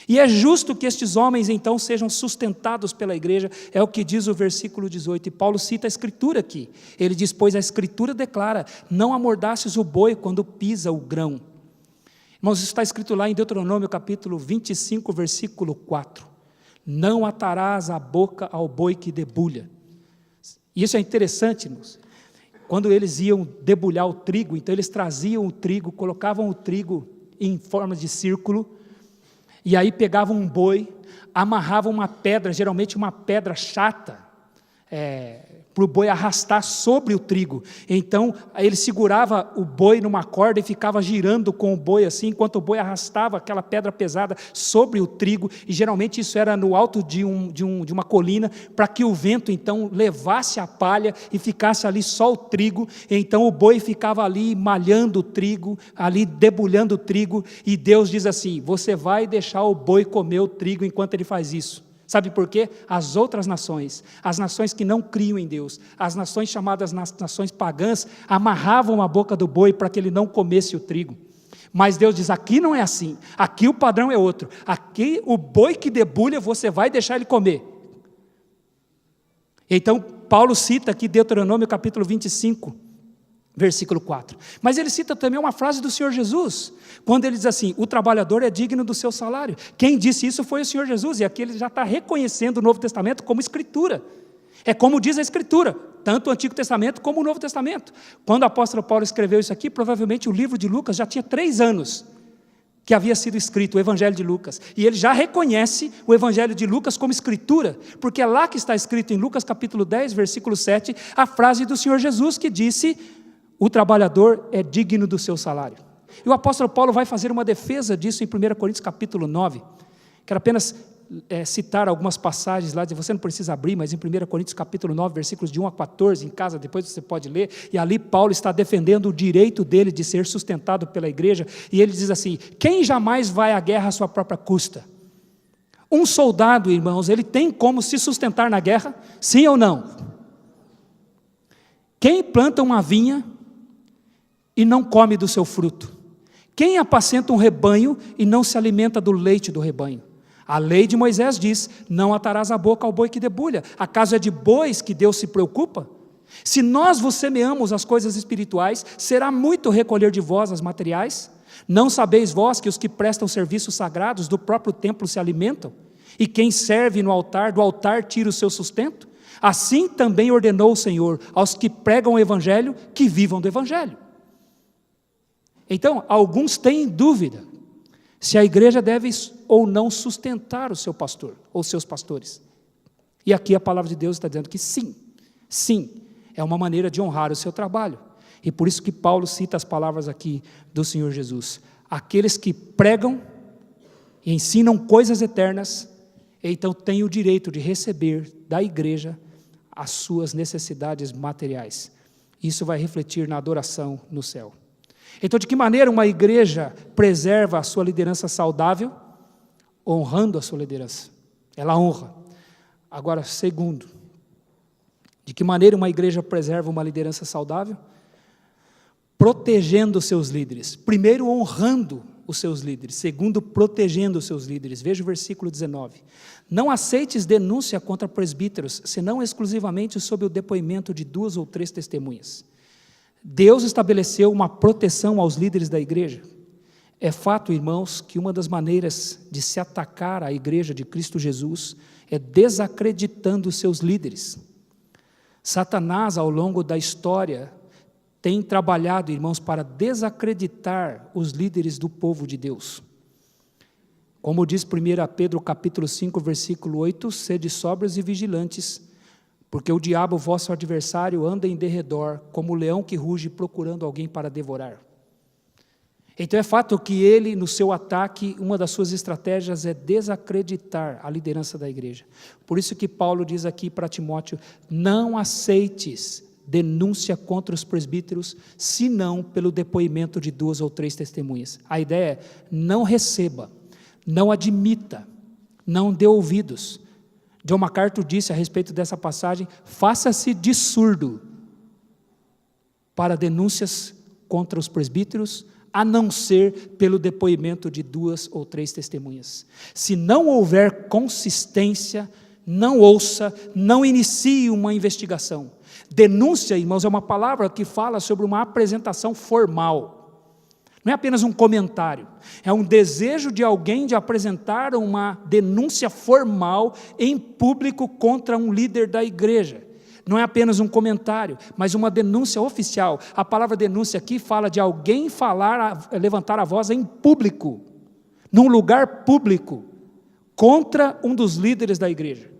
E é justo que estes homens então sejam sustentados pela igreja, é o que diz o versículo 18, e Paulo cita a escritura aqui. Ele diz, pois a escritura declara, não amordaces o boi quando pisa o grão. Irmãos, isso está escrito lá em Deuteronômio capítulo 25, versículo 4. Não atarás a boca ao boi que debulha. E isso é interessante, irmãos. Quando eles iam debulhar o trigo, então eles traziam o trigo, colocavam o trigo em forma de círculo, e aí pegavam um boi, amarravam uma pedra, geralmente uma pedra chata, para o boi arrastar sobre o trigo. Então, ele segurava o boi numa corda e ficava girando com o boi assim, enquanto o boi arrastava aquela pedra pesada sobre o trigo, e geralmente isso era no alto de uma colina, para que o vento então levasse a palha e ficasse ali só o trigo. Então o boi ficava ali malhando o trigo, ali debulhando o trigo, e Deus diz assim, você vai deixar o boi comer o trigo enquanto ele faz isso. Sabe por quê? As outras nações, as nações que não criam em Deus, as nações chamadas nações pagãs, amarravam a boca do boi para que ele não comesse o trigo. Mas Deus diz, aqui não é assim, aqui o padrão é outro, aqui o boi que debulha você vai deixar ele comer. Então Paulo cita aqui Deuteronômio capítulo 25, versículo 4. Mas ele cita também uma frase do Senhor Jesus, quando ele diz assim, o trabalhador é digno do seu salário. Quem disse isso foi o Senhor Jesus, e aqui ele já está reconhecendo o Novo Testamento como Escritura. É como diz a Escritura, tanto o Antigo Testamento como o Novo Testamento. Quando o apóstolo Paulo escreveu isso aqui, provavelmente o livro de Lucas já tinha 3 anos que havia sido escrito, o Evangelho de Lucas. E ele já reconhece o Evangelho de Lucas como Escritura, porque é lá que está escrito em Lucas capítulo 10, versículo 7, a frase do Senhor Jesus que disse, o trabalhador é digno do seu salário. E o apóstolo Paulo vai fazer uma defesa disso em 1 Coríntios capítulo 9. Quero apenas citar algumas passagens lá, você não precisa abrir, mas em 1 Coríntios capítulo 9, versículos de 1 a 14, em casa, depois você pode ler, e ali Paulo está defendendo o direito dele de ser sustentado pela igreja, e ele diz assim, quem jamais vai à guerra à sua própria custa? Um soldado, irmãos, ele tem como se sustentar na guerra? Sim ou não? Quem planta uma vinha e não come do seu fruto? Quem apacenta um rebanho e não se alimenta do leite do rebanho? A lei de Moisés diz, não atarás a boca ao boi que debulha. Acaso é de bois que Deus se preocupa? Se nós vos semeamos as coisas espirituais, será muito recolher de vós as materiais? Não sabeis vós que os que prestam serviços sagrados do próprio templo se alimentam? E quem serve no altar, do altar tira o seu sustento? Assim também ordenou o Senhor aos que pregam o evangelho, que vivam do evangelho. Então, alguns têm dúvida se a igreja deve ou não sustentar o seu pastor, ou seus pastores. E aqui a palavra de Deus está dizendo que sim, é uma maneira de honrar o seu trabalho. E por isso que Paulo cita as palavras aqui do Senhor Jesus. Aqueles que pregam e ensinam coisas eternas, então têm o direito de receber da igreja as suas necessidades materiais. Isso vai refletir na adoração no céu. Então, de que maneira uma igreja preserva a sua liderança saudável? Honrando a sua liderança. Ela honra. Agora, segundo, de que maneira uma igreja preserva uma liderança saudável? Protegendo os seus líderes. Primeiro, honrando os seus líderes. Segundo, protegendo os seus líderes. Veja o versículo 19. Não aceites denúncia contra presbíteros, senão exclusivamente sob o depoimento de 2 ou 3 testemunhas. Deus estabeleceu uma proteção aos líderes da igreja. É fato, irmãos, que uma das maneiras de se atacar a igreja de Cristo Jesus é desacreditando os seus líderes. Satanás, ao longo da história, tem trabalhado, irmãos, para desacreditar os líderes do povo de Deus. Como diz 1 Pedro capítulo 5, versículo 8, sede sóbrios e vigilantes, porque o diabo, vosso adversário, anda em derredor, como o leão que ruge, procurando alguém para devorar. Então é fato que ele, no seu ataque, uma das suas estratégias é desacreditar a liderança da igreja. Por isso que Paulo diz aqui para Timóteo, não aceites denúncia contra os presbíteros, senão pelo depoimento de 2 ou 3 testemunhas. A ideia é, não receba, não admita, não dê ouvidos. John MacArthur disse a respeito dessa passagem, faça-se de surdo para denúncias contra os presbíteros, a não ser pelo depoimento de 2 ou 3 testemunhas. Se não houver consistência, não ouça, não inicie uma investigação. Denúncia, irmãos, é uma palavra que fala sobre uma apresentação formal. Não é apenas um comentário, é um desejo de alguém de apresentar uma denúncia formal em público contra um líder da igreja. Não é apenas um comentário, mas uma denúncia oficial. A palavra denúncia aqui fala de alguém levantar a voz em público, num lugar público, contra um dos líderes da igreja.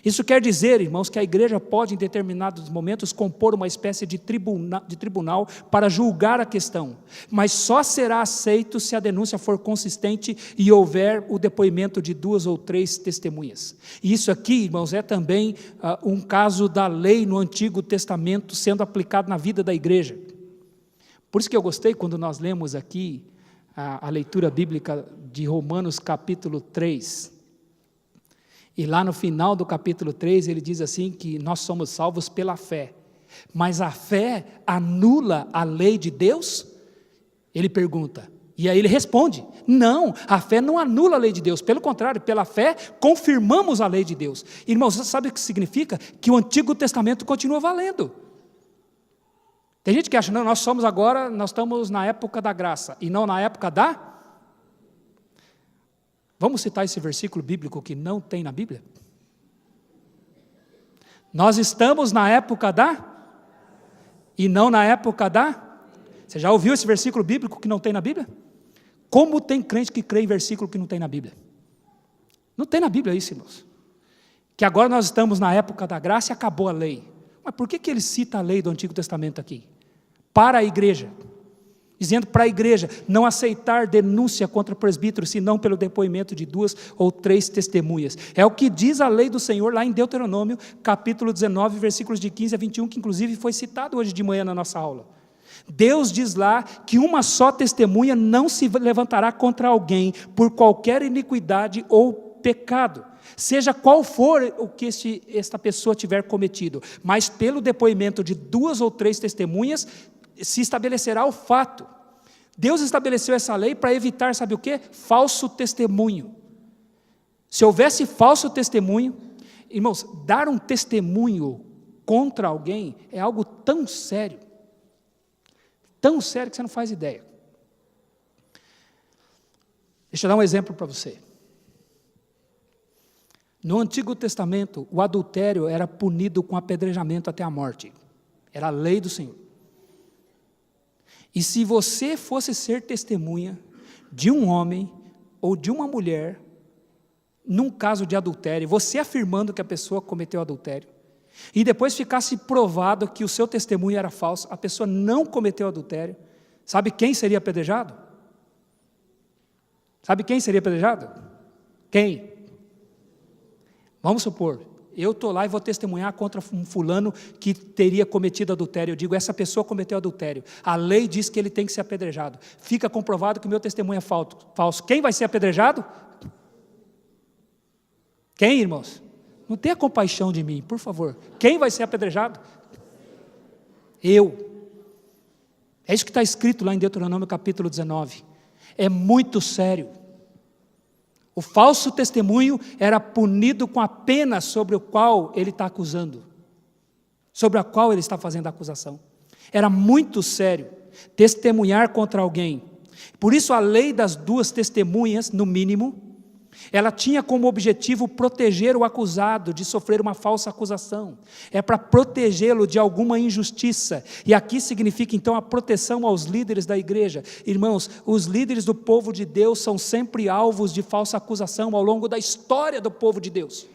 Isso quer dizer, irmãos, que a igreja pode, em determinados momentos, compor uma espécie de tribunal para julgar a questão, mas só será aceito se a denúncia for consistente e houver o depoimento de 2 ou 3 testemunhas. E isso aqui, irmãos, é também um caso da lei no Antigo Testamento sendo aplicado na vida da igreja. Por isso que eu gostei quando nós lemos aqui a leitura bíblica de Romanos capítulo 3, e lá no final do capítulo 3, ele diz assim que nós somos salvos pela fé. Mas a fé anula a lei de Deus? Ele pergunta. E aí ele responde, não, a fé não anula a lei de Deus. Pelo contrário, pela fé confirmamos a lei de Deus. Irmãos, você sabe o que significa? Que o Antigo Testamento continua valendo. Tem gente que acha, não, nós estamos na época da graça, e não na época da... Vamos citar esse versículo bíblico que não tem na Bíblia? Nós estamos na época da... E não na época da... Você já ouviu esse versículo bíblico que não tem na Bíblia? Como tem crente que crê em versículo que não tem na Bíblia? Não tem na Bíblia isso, irmãos. Que agora nós estamos na época da graça e acabou a lei. Mas por que ele cita a lei do Antigo Testamento aqui? Para a igreja. Dizendo para a igreja não aceitar denúncia contra presbíteros, senão pelo depoimento de 2 ou 3 testemunhas. É o que diz a lei do Senhor lá em Deuteronômio, capítulo 19, versículos de 15 a 21, que inclusive foi citado hoje de manhã na nossa aula. Deus diz lá que uma só testemunha não se levantará contra alguém por qualquer iniquidade ou pecado, seja qual for o que esta pessoa tiver cometido, mas pelo depoimento de 2 ou 3 testemunhas, se estabelecerá o fato. Deus estabeleceu essa lei para evitar, sabe o quê? Falso testemunho. Se houvesse falso testemunho, irmãos, dar um testemunho contra alguém é algo tão sério que você não faz ideia. Deixa eu dar um exemplo para você. No Antigo Testamento, o adultério era punido com apedrejamento até a morte. Era a lei do Senhor. E se você fosse ser testemunha de um homem ou de uma mulher, num caso de adultério, você afirmando que a pessoa cometeu adultério, e depois ficasse provado que o seu testemunho era falso, a pessoa não cometeu adultério, sabe quem seria apedrejado? Sabe quem seria apedrejado? Quem? Vamos supor, eu estou lá e vou testemunhar contra um fulano que teria cometido adultério. Eu digo, essa pessoa cometeu adultério. A lei diz que ele tem que ser apedrejado. Fica comprovado que o meu testemunho é falso. Quem vai ser apedrejado? Quem, irmãos? Não tenha compaixão de mim, por favor. Quem vai ser apedrejado? Eu. É isso que está escrito lá em Deuteronômio capítulo 19. É muito sério. O falso testemunho era punido com a pena sobre o qual ele está acusando, sobre a qual ele está fazendo a acusação. Era muito sério testemunhar contra alguém. Por isso a lei das duas testemunhas, no mínimo, ela tinha como objetivo proteger o acusado de sofrer uma falsa acusação. É para protegê-lo de alguma injustiça. E aqui significa então a proteção aos líderes da igreja. Irmãos, os líderes do povo de Deus são sempre alvos de falsa acusação ao longo da história do povo de Deus.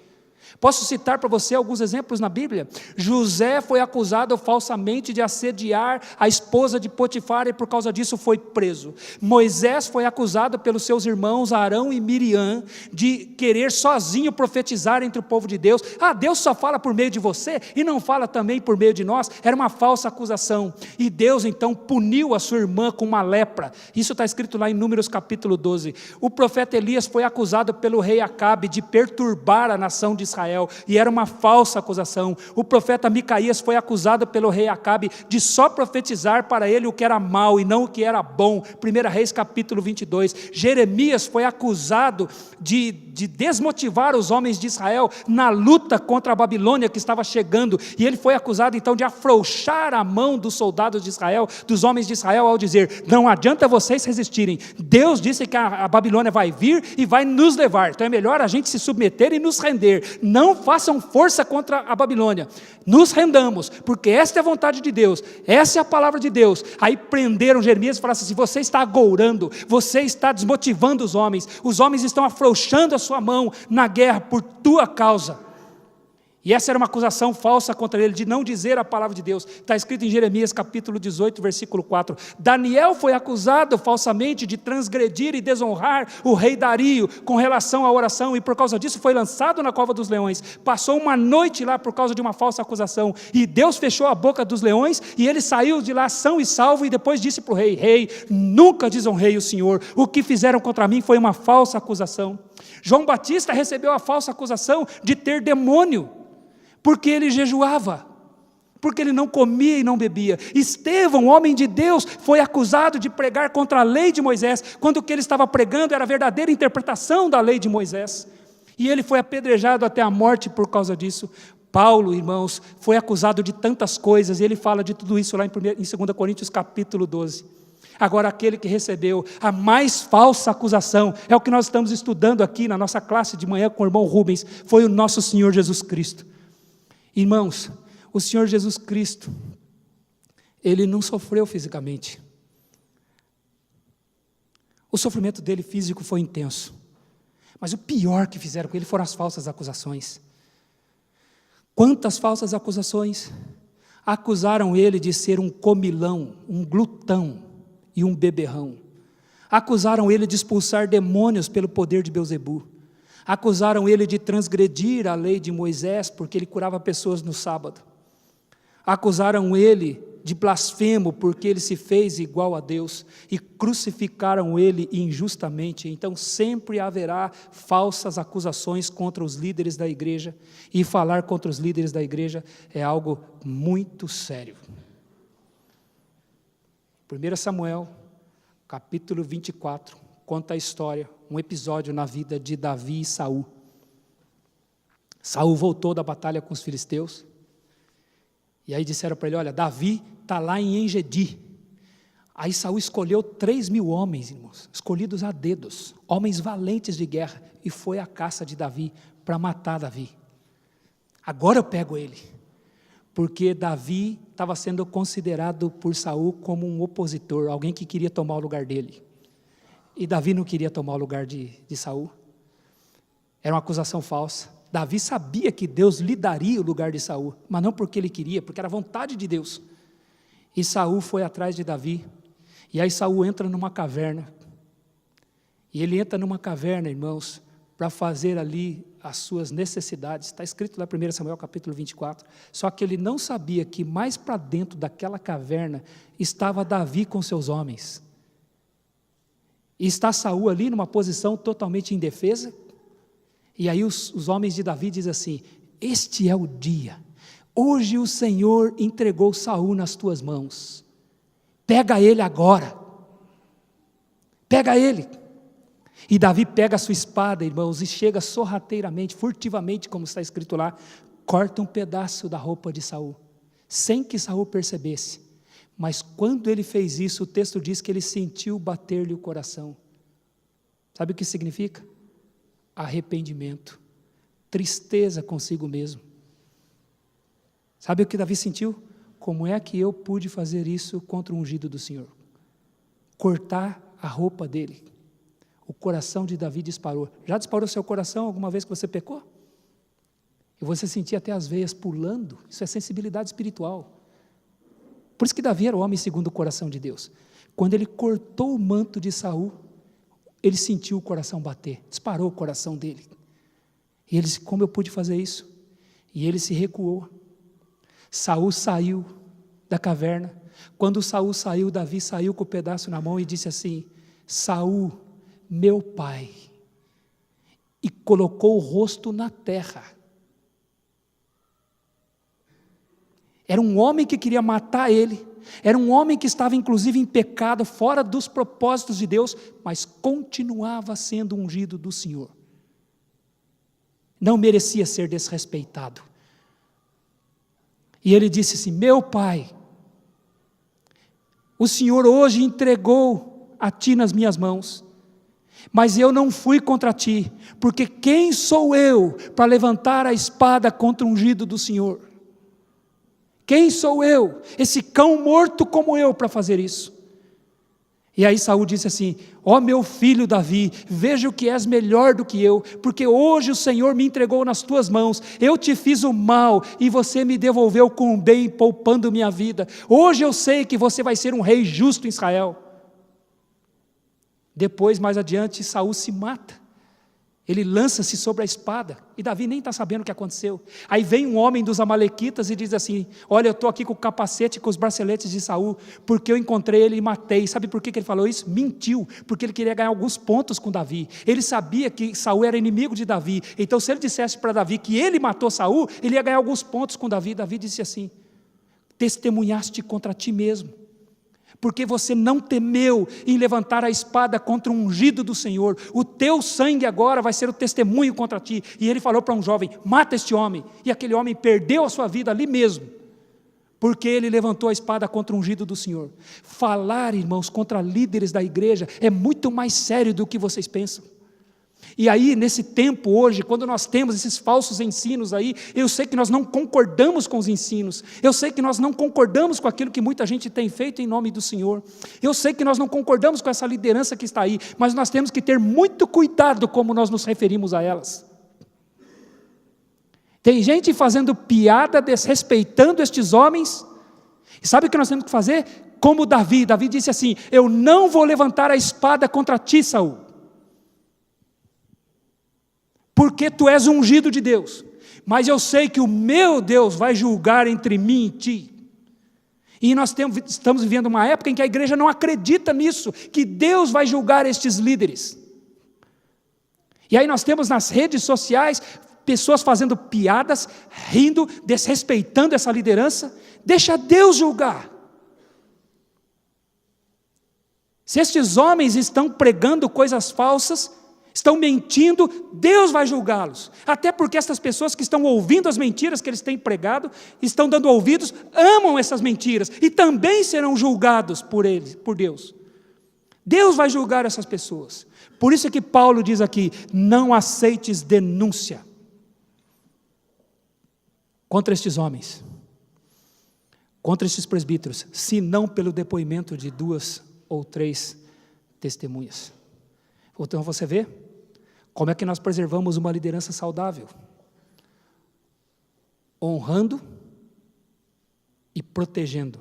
Posso citar para você alguns exemplos na Bíblia? José foi acusado falsamente de assediar a esposa de Potifar e por causa disso foi preso. Moisés foi acusado pelos seus irmãos Arão e Miriam de querer sozinho profetizar entre o povo de Deus. Deus só fala por meio de você e não fala também por meio de nós. Era uma falsa acusação. E Deus então puniu a sua irmã com uma lepra. Isso está escrito lá em Números capítulo 12. O profeta Elias foi acusado pelo rei Acabe de perturbar a nação de Israel, e era uma falsa acusação. O profeta Micaías foi acusado pelo rei Acabe de só profetizar para ele o que era mal e não o que era bom. 1 Reis capítulo 22. Jeremias foi acusado de desmotivar os homens de Israel na luta contra a Babilônia que estava chegando, e ele foi acusado então de afrouxar a mão dos soldados de Israel, dos homens de Israel, ao dizer, não adianta vocês resistirem, Deus disse que a Babilônia vai vir e vai nos levar, então é melhor a gente se submeter e nos render, não façam força contra a Babilônia, nos rendamos, porque esta é a vontade de Deus, essa é a palavra de Deus. Aí prenderam Jeremias e falaram assim, você está agourando, você está desmotivando os homens estão afrouxando a sua mão na guerra por tua causa. E essa era uma acusação falsa contra ele, de não dizer a palavra de Deus. Está escrito em Jeremias capítulo 18, versículo 4. Daniel foi acusado falsamente de transgredir e desonrar o rei Dario com relação à oração, e por causa disso foi lançado na cova dos leões. Passou uma noite lá por causa de uma falsa acusação, e Deus fechou a boca dos leões, e ele saiu de lá são e salvo, e depois disse para o rei, rei, nunca desonrei o Senhor, o que fizeram contra mim foi uma falsa acusação. João Batista recebeu a falsa acusação de ter demônio, porque ele jejuava, porque ele não comia e não bebia. Estevão, homem de Deus, foi acusado de pregar contra a lei de Moisés, quando o que ele estava pregando era a verdadeira interpretação da lei de Moisés, e ele foi apedrejado até a morte por causa disso. Paulo, irmãos, foi acusado de tantas coisas, e ele fala de tudo isso lá em 2 Coríntios capítulo 12. Agora, aquele que recebeu a mais falsa acusação, é o que nós estamos estudando aqui na nossa classe de manhã com o irmão Rubens, foi o nosso Senhor Jesus Cristo. Irmãos, o Senhor Jesus Cristo, Ele não sofreu fisicamente. O sofrimento dele físico foi intenso. Mas o pior que fizeram com ele foram as falsas acusações. Quantas falsas acusações? Acusaram ele de ser um comilão, um glutão e um beberrão. Acusaram ele de expulsar demônios pelo poder de Belzebu. Acusaram ele de transgredir a lei de Moisés, porque ele curava pessoas no sábado. Acusaram ele de blasfemo, porque ele se fez igual a Deus, e crucificaram ele injustamente. Então sempre haverá falsas acusações contra os líderes da igreja, e falar contra os líderes da igreja é algo muito sério. 1 Samuel, capítulo 24, conta a história, um episódio na vida de Davi e Saul. Saul voltou da batalha com os filisteus, e aí disseram para ele, olha, Davi está lá em Engedi. Aí Saul escolheu 3.000 homens, irmãos, escolhidos a dedos, homens valentes de guerra, e foi à caça de Davi, para matar Davi. Agora eu pego ele, porque Davi estava sendo considerado por Saul como um opositor, alguém que queria tomar o lugar dele. E Davi não queria tomar o lugar de Saul. Era uma acusação falsa. Davi sabia que Deus lhe daria o lugar de Saul, mas não porque ele queria, porque era vontade de Deus. E Saul foi atrás de Davi, e aí Saul entra numa caverna, e ele entra numa caverna, irmãos, para fazer ali as suas necessidades. Está escrito lá em 1 Samuel capítulo 24. Só que ele não sabia que mais para dentro daquela caverna estava Davi com seus homens. E está Saul ali numa posição totalmente indefesa. E aí os homens de Davi dizem assim: este é o dia. Hoje o Senhor entregou Saul nas tuas mãos. Pega ele agora. Pega ele. E Davi pega a sua espada, irmãos, e chega sorrateiramente, furtivamente, como está escrito lá, corta um pedaço da roupa de Saul, sem que Saul percebesse. Mas quando ele fez isso, o texto diz que ele sentiu bater-lhe o coração. Sabe o que significa? Arrependimento, tristeza consigo mesmo. Sabe o que Davi sentiu? Como é que eu pude fazer isso contra o ungido do Senhor? Cortar a roupa dele. O coração de Davi disparou. Já disparou seu coração alguma vez que você pecou? E você sentia até as veias pulando? Isso é sensibilidade espiritual. Por isso que Davi era o homem segundo o coração de Deus. Quando ele cortou o manto de Saul, ele sentiu o coração bater, disparou o coração dele. E ele disse: como eu pude fazer isso? E ele se recuou. Saul saiu da caverna. Quando Saul saiu, Davi saiu com o pedaço na mão e disse assim: Saul, meu pai, e colocou o rosto na terra. Era um homem que queria matar ele, era um homem que estava inclusive em pecado, fora dos propósitos de Deus, mas continuava sendo ungido do Senhor. Não merecia ser desrespeitado. E ele disse assim: meu pai, o Senhor hoje entregou a ti nas minhas mãos, mas eu não fui contra ti, porque quem sou eu para levantar a espada contra o ungido do Senhor? Quem sou eu, esse cão morto como eu, para fazer isso? E aí Saul disse assim: ó meu filho Davi, veja que és melhor do que eu, porque hoje o Senhor me entregou nas tuas mãos, eu te fiz o mal, e você me devolveu com o bem, poupando minha vida. Hoje eu sei que você vai ser um rei justo em Israel. Depois, mais adiante, Saul se mata. Ele lança-se sobre a espada, e Davi nem está sabendo o que aconteceu. Aí vem um homem dos amalequitas e diz assim: olha, eu estou aqui com o capacete, com os braceletes de Saul, porque eu encontrei ele e matei. Sabe por que ele falou isso? Mentiu, porque ele queria ganhar alguns pontos com Davi. Ele sabia que Saul era inimigo de Davi, então se ele dissesse para Davi que ele matou Saul, ele ia ganhar alguns pontos com Davi. Davi disse assim: testemunhaste contra ti mesmo, porque você não temeu em levantar a espada contra o ungido do Senhor. O teu sangue agora vai ser o testemunho contra ti. E ele falou para um jovem: mata este homem. E aquele homem perdeu a sua vida ali mesmo, porque ele levantou a espada contra o ungido do Senhor. Falar, irmãos, contra líderes da igreja é muito mais sério do que vocês pensam. E aí, nesse tempo hoje, quando nós temos esses falsos ensinos aí, eu sei que nós não concordamos com os ensinos, eu sei que nós não concordamos com aquilo que muita gente tem feito em nome do Senhor, eu sei que nós não concordamos com essa liderança que está aí, mas nós temos que ter muito cuidado como nós nos referimos a elas. Tem gente fazendo piada, desrespeitando estes homens, e sabe o que nós temos que fazer? Como Davi disse assim: eu não vou levantar a espada contra ti, Saul, porque tu és ungido de Deus, mas eu sei que o meu Deus vai julgar entre mim e ti. E nós estamos vivendo uma época em que a igreja não acredita nisso, que Deus vai julgar estes líderes. E aí nós temos nas redes sociais pessoas fazendo piadas, rindo, desrespeitando essa liderança. Deixa Deus julgar. Se estes homens estão pregando coisas falsas, estão mentindo, Deus vai julgá-los. Até porque essas pessoas que estão ouvindo as mentiras que eles têm pregado, estão dando ouvidos, amam essas mentiras e também serão julgados por eles, por Deus. Deus vai julgar essas pessoas. Por isso é que Paulo diz aqui: não aceites denúncia contra estes homens, contra estes presbíteros, senão pelo depoimento de 2 ou 3 testemunhas. Então você vê como é que nós preservamos uma liderança saudável? Honrando e protegendo.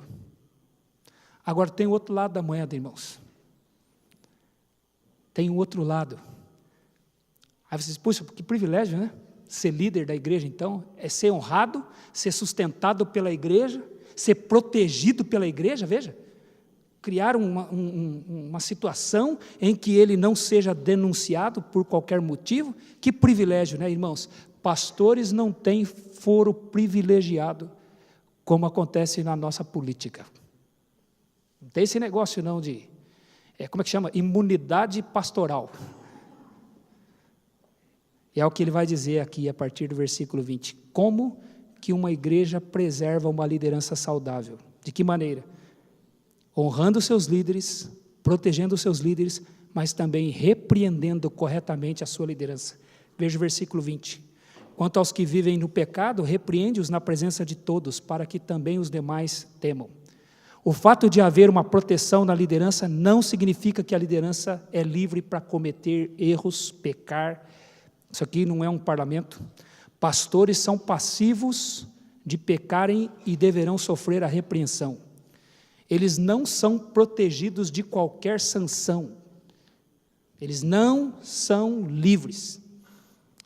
Agora tem o outro lado da moeda, irmãos. Tem o outro lado. Aí você diz, puxa, que privilégio, né? Ser líder da igreja, então, é ser honrado, ser sustentado pela igreja, ser protegido pela igreja, veja. Criar uma situação em que ele não seja denunciado por qualquer motivo. Que privilégio, né, irmãos? Pastores não têm foro privilegiado, como acontece na nossa política. Não tem esse negócio não de, como é que chama? Imunidade pastoral. E é o que ele vai dizer aqui a partir do versículo 20. Como que uma igreja preserva uma liderança saudável? De que maneira? Honrando os seus líderes, protegendo os seus líderes, mas também repreendendo corretamente a sua liderança. Veja o versículo 20. Quanto aos que vivem no pecado, repreende-os na presença de todos, para que também os demais temam. O fato de haver uma proteção na liderança não significa que a liderança é livre para cometer erros, pecar. Isso aqui não é um parlamento. Pastores são passivos de pecarem e deverão sofrer a repreensão. Eles não são protegidos de qualquer sanção. Eles não são livres.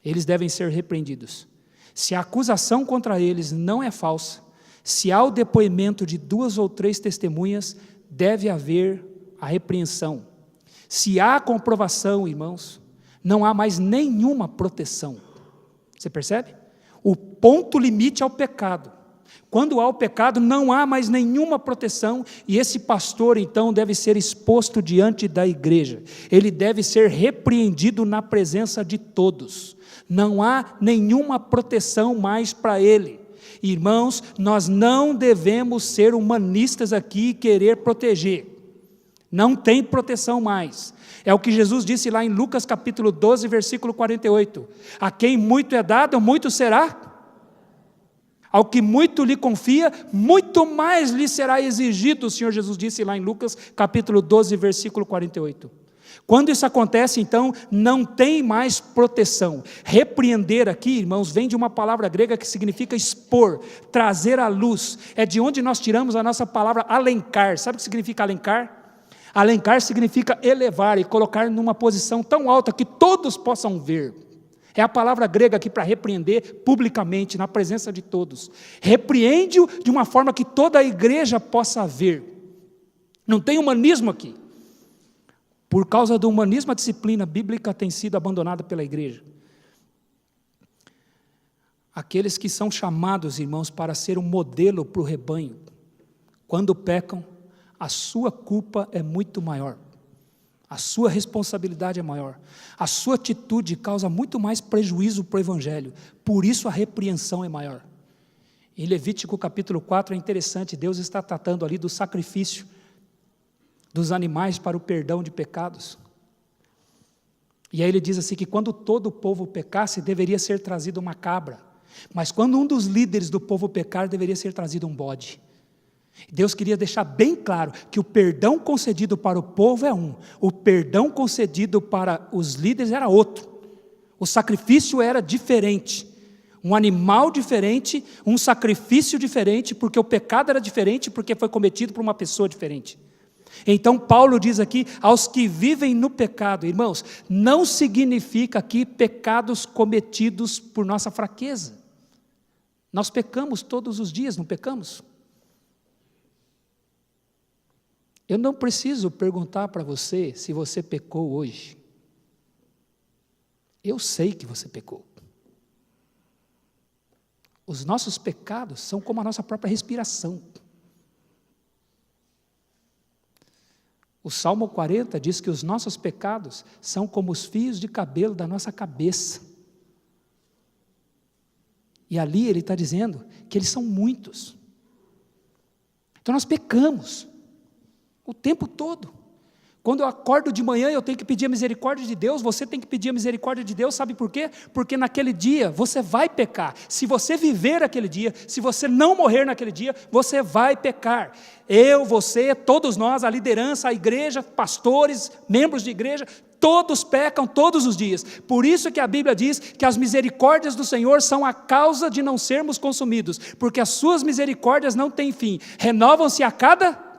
Eles devem ser repreendidos. Se a acusação contra eles não é falsa, se há o depoimento de 2 ou 3 testemunhas, deve haver a repreensão. Se há comprovação, irmãos, não há mais nenhuma proteção. Você percebe? O ponto limite é o pecado. Quando há o pecado, não há mais nenhuma proteção, e esse pastor, então, deve ser exposto diante da igreja. Ele deve ser repreendido na presença de todos. Não há nenhuma proteção mais para ele. Irmãos, nós não devemos ser humanistas aqui e querer proteger. Não tem proteção mais. É o que Jesus disse lá em Lucas capítulo 12, versículo 48. A quem muito é dado, muito será. Ao que muito lhe confia, muito mais lhe será exigido, o Senhor Jesus disse lá em Lucas capítulo 12, versículo 48. Quando isso acontece, então, não tem mais proteção. Repreender aqui, irmãos, vem de uma palavra grega que significa expor, trazer à luz. É de onde nós tiramos a nossa palavra alencar. Sabe o que significa alencar? Alencar significa elevar e colocar numa posição tão alta que todos possam ver. É a palavra grega aqui para repreender publicamente, na presença de todos. Repreende-o de uma forma que toda a igreja possa ver. Não tem humanismo aqui. Por causa do humanismo, a disciplina bíblica tem sido abandonada pela igreja. Aqueles que são chamados, irmãos, para ser um modelo para o rebanho, quando pecam, a sua culpa é muito maior. A sua responsabilidade é maior. A sua atitude causa muito mais prejuízo para o evangelho. Por isso a repreensão é maior. Em Levítico capítulo 4 é interessante, Deus está tratando ali do sacrifício dos animais para o perdão de pecados. E aí ele diz assim que quando todo o povo pecasse, deveria ser trazido uma cabra. Mas quando um dos líderes do povo pecar, deveria ser trazido um bode. Deus queria deixar bem claro que o perdão concedido para o povo é um, o perdão concedido para os líderes era outro. O sacrifício era diferente, um animal diferente, um sacrifício diferente, porque o pecado era diferente, porque foi cometido por uma pessoa diferente. Então Paulo diz aqui, aos que vivem no pecado, irmãos, não significa aqui pecados cometidos por nossa fraqueza. Nós pecamos todos os dias, não pecamos? Eu não preciso perguntar para você se você pecou hoje. Eu sei que você pecou. Os nossos pecados são como a nossa própria respiração. O Salmo 40 diz que os nossos pecados são como os fios de cabelo da nossa cabeça. E ali ele está dizendo que eles são muitos. Então nós pecamos o tempo todo. Quando eu acordo de manhã, eu tenho que pedir a misericórdia de Deus, você tem que pedir a misericórdia de Deus, sabe por quê? Porque naquele dia você vai pecar. Se você viver aquele dia, se você não morrer naquele dia, você vai pecar. Eu, você, todos nós, a liderança, a igreja, pastores, membros de igreja, todos pecam todos os dias. Por isso que a Bíblia diz que as misericórdias do Senhor são a causa de não sermos consumidos, porque as suas misericórdias não têm fim, renovam-se a cada...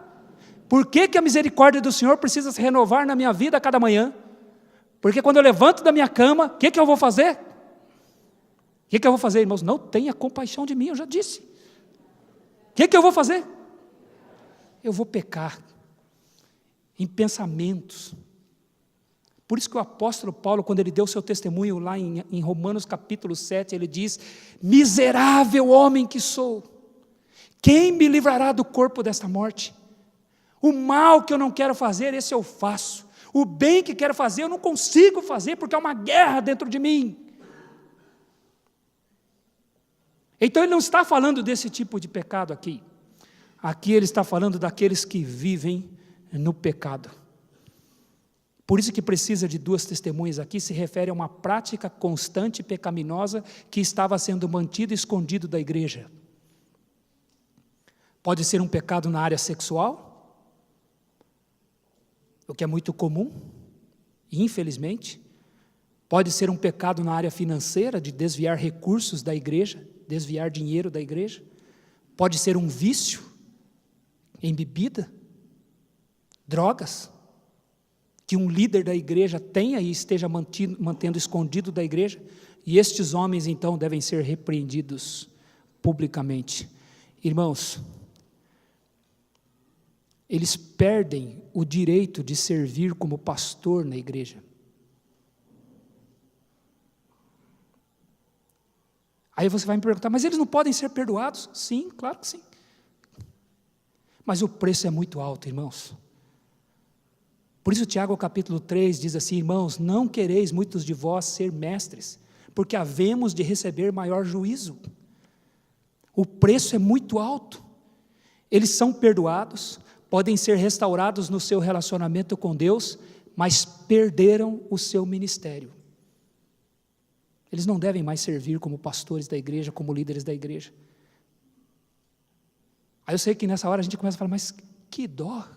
Por que a misericórdia do Senhor precisa se renovar na minha vida a cada manhã? Porque quando eu levanto da minha cama, o que eu vou fazer? O que eu vou fazer, irmãos? Não tenha compaixão de mim, eu já disse. O que eu vou fazer? Eu vou pecar em pensamentos. Por isso que o apóstolo Paulo, quando ele deu seu testemunho lá em Romanos capítulo 7, ele diz: miserável homem que sou, quem me livrará do corpo desta morte? O mal que eu não quero fazer, esse eu faço. O bem que quero fazer, eu não consigo fazer, porque há uma guerra dentro de mim. Então ele não está falando desse tipo de pecado aqui. Aqui ele está falando daqueles que vivem no pecado. Por isso que precisa de duas testemunhas aqui, se refere a uma prática constante e pecaminosa que estava sendo mantida escondido da igreja. Pode ser um pecado na área sexual, o que é muito comum, infelizmente. Pode ser um pecado na área financeira, de desviar recursos da igreja, desviar dinheiro da igreja. Pode ser um vício em bebida, drogas, que um líder da igreja tenha e esteja mantendo escondido da igreja, e estes homens então devem ser repreendidos publicamente. Irmãos, eles perdem o direito de servir como pastor na igreja. Aí você vai me perguntar, mas eles não podem ser perdoados? Sim, claro que sim. Mas o preço é muito alto, irmãos. Por isso Tiago capítulo 3 diz assim: irmãos, não quereis muitos de vós ser mestres, porque havemos de receber maior juízo. O preço é muito alto. Eles são perdoados, podem ser restaurados no seu relacionamento com Deus, mas perderam o seu ministério. Eles não devem mais servir como pastores da igreja, como líderes da igreja. Aí eu sei que nessa hora a gente começa a falar, mas que dó,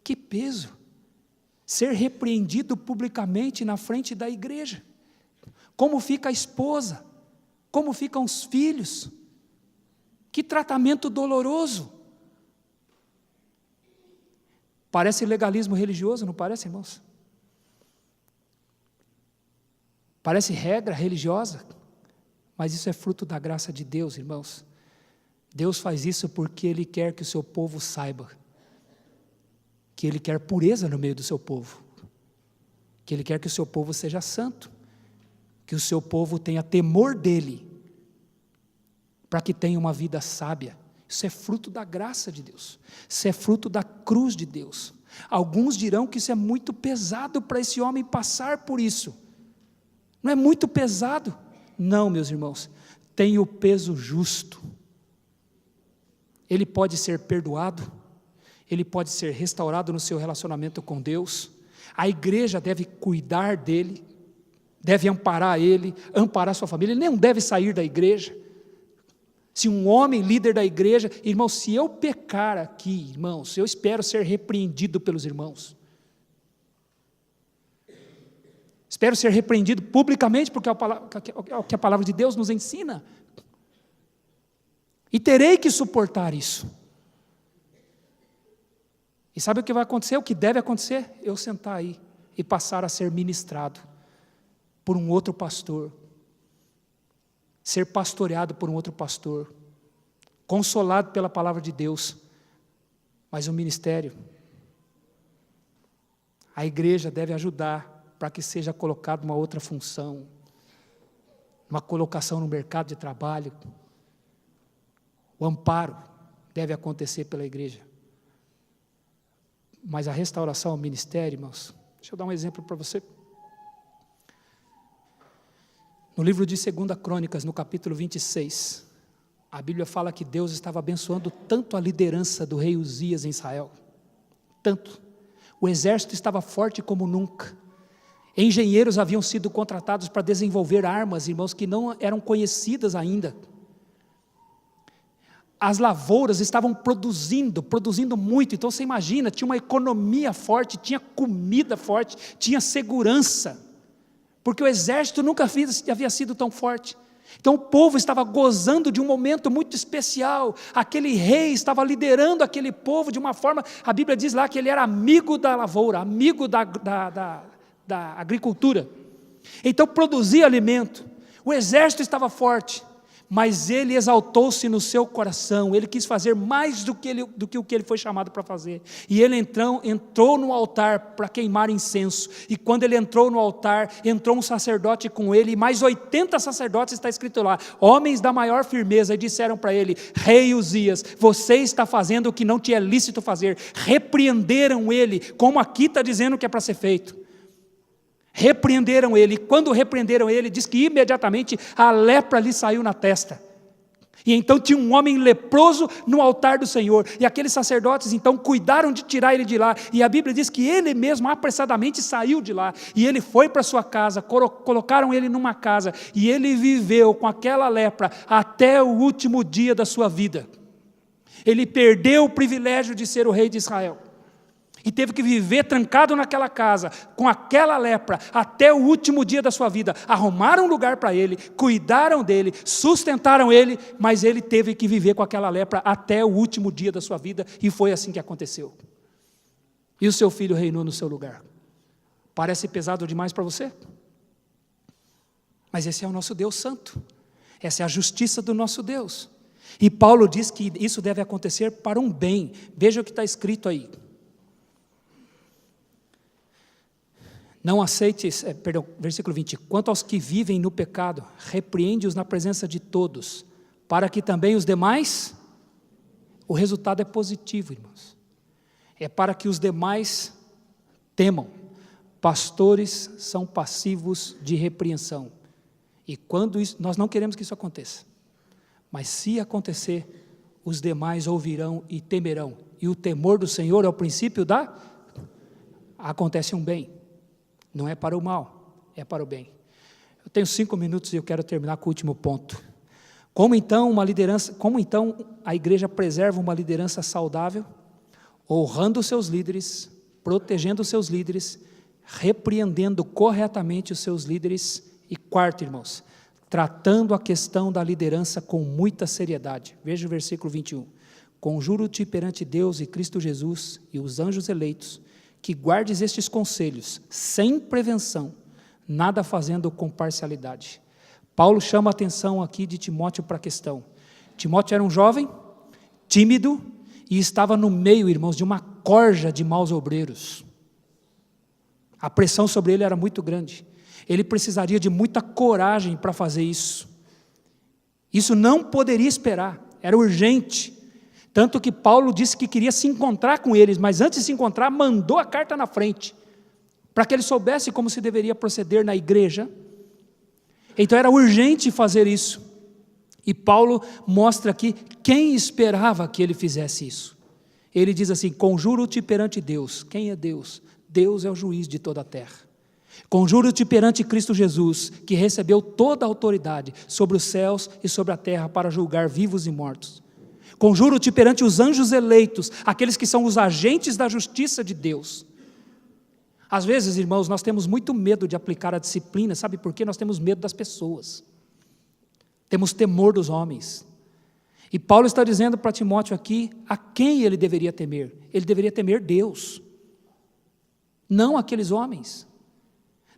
que peso, ser repreendido publicamente na frente da igreja. Como fica a esposa? Como ficam os filhos? Que tratamento doloroso. Parece legalismo religioso, não parece, irmãos? Parece regra religiosa, mas isso é fruto da graça de Deus, irmãos. Deus faz isso porque Ele quer que o seu povo saiba, que Ele quer pureza no meio do seu povo, que Ele quer que o seu povo seja santo, que o seu povo tenha temor dEle, para que tenha uma vida sábia. Isso é fruto da graça de Deus, isso é fruto da cruz de Deus. Alguns dirão que isso é muito pesado para esse homem passar por isso. Não é muito pesado? Não, meus irmãos, tem o peso justo. Ele pode ser perdoado, ele pode ser restaurado no seu relacionamento com Deus. A igreja deve cuidar dele, deve amparar ele, amparar sua família. Ele não deve sair da igreja. Se um homem líder da igreja, irmãos, se eu pecar aqui, irmãos, eu espero ser repreendido pelos irmãos. Espero ser repreendido publicamente, porque é o que a palavra de Deus nos ensina. E terei que suportar isso. E sabe o que vai acontecer? O que deve acontecer? Eu sentar aí e passar a ser ministrado por um outro pastor. Ser pastoreado por um outro pastor. Consolado pela palavra de Deus. Mas o ministério, a igreja deve ajudar para que seja colocada uma outra função, uma colocação no mercado de trabalho. O amparo deve acontecer pela igreja. Mas a restauração ao ministério, irmãos, deixa eu dar um exemplo para você. No livro de 2 Crônicas, no capítulo 26, a Bíblia fala que Deus estava abençoando tanto a liderança do rei Uzias em Israel, tanto. O exército estava forte como nunca. Engenheiros haviam sido contratados para desenvolver armas, irmãos, que não eram conhecidas ainda. As lavouras estavam produzindo muito. Então você imagina, tinha uma economia forte, tinha comida forte, tinha segurança, porque o exército nunca havia sido tão forte. Então o povo estava gozando de um momento muito especial. Aquele rei estava liderando aquele povo de uma forma, a Bíblia diz lá que ele era amigo da lavoura, amigo da agricultura. Então produzia alimento, o exército estava forte, mas ele exaltou-se no seu coração, ele quis fazer mais do que o que ele foi chamado para fazer, e ele entrou no altar para queimar incenso, e quando ele entrou no altar, entrou um sacerdote com ele, e mais 80 sacerdotes, está escrito lá, homens da maior firmeza, e disseram para ele, rei Uzias, você está fazendo o que não te é lícito fazer, repreenderam ele, como aqui está dizendo que é para ser feito. Repreenderam ele, quando repreenderam ele, diz que imediatamente a lepra lhe saiu na testa, e então tinha um homem leproso no altar do Senhor, e aqueles sacerdotes então cuidaram de tirar ele de lá, e a Bíblia diz que ele mesmo apressadamente saiu de lá, e ele foi para sua casa, colocaram ele numa casa, e ele viveu com aquela lepra até o último dia da sua vida. Ele perdeu o privilégio de ser o rei de Israel, e teve que viver trancado naquela casa, com aquela lepra, até o último dia da sua vida. Arrumaram um lugar para ele, cuidaram dele, sustentaram ele, mas ele teve que viver com aquela lepra até o último dia da sua vida, e foi assim que aconteceu. E o seu filho reinou no seu lugar. Parece pesado demais para você? Mas esse é o nosso Deus santo, essa é a justiça do nosso Deus. E Paulo diz que isso deve acontecer para um bem. Veja o que está escrito aí. Não aceites, versículo 20, quanto aos que vivem no pecado, repreende-os na presença de todos, para que também os demais, o resultado é positivo, irmãos, é para que os demais temam. Pastores são passivos de repreensão, e quando isso, nós não queremos que isso aconteça, mas se acontecer, os demais ouvirão e temerão, e o temor do Senhor é o princípio acontece um bem. Não é para o mal, é para o bem. Eu tenho 5 minutos e eu quero terminar com o último ponto. Como então a igreja preserva uma liderança saudável? Honrando os seus líderes, protegendo os seus líderes, repreendendo corretamente os seus líderes. E quarto, irmãos, tratando a questão da liderança com muita seriedade. Veja o versículo 21. Conjuro-te perante Deus e Cristo Jesus e os anjos eleitos, que guardes estes conselhos, sem prevenção, nada fazendo com parcialidade. Paulo chama a atenção aqui de Timóteo para a questão. Timóteo era um jovem, tímido, e estava no meio, irmãos, de uma corja de maus obreiros. A pressão sobre ele era muito grande. Ele precisaria de muita coragem para fazer isso. Isso não poderia esperar, era urgente. Tanto que Paulo disse que queria se encontrar com eles, mas antes de se encontrar, mandou a carta na frente, para que ele soubesse como se deveria proceder na igreja. Então era urgente fazer isso. E Paulo mostra aqui quem esperava que ele fizesse isso. Ele diz assim, conjuro-te perante Deus. Quem é Deus? Deus é o juiz de toda a terra. Conjuro-te perante Cristo Jesus, que recebeu toda a autoridade sobre os céus e sobre a terra para julgar vivos e mortos. Conjuro-te perante os anjos eleitos, aqueles que são os agentes da justiça de Deus. Às vezes, irmãos, nós temos muito medo de aplicar a disciplina, sabe por quê? Nós temos medo das pessoas, temos temor dos homens. E Paulo está dizendo para Timóteo aqui, a quem ele deveria temer? Ele deveria temer Deus, não aqueles homens.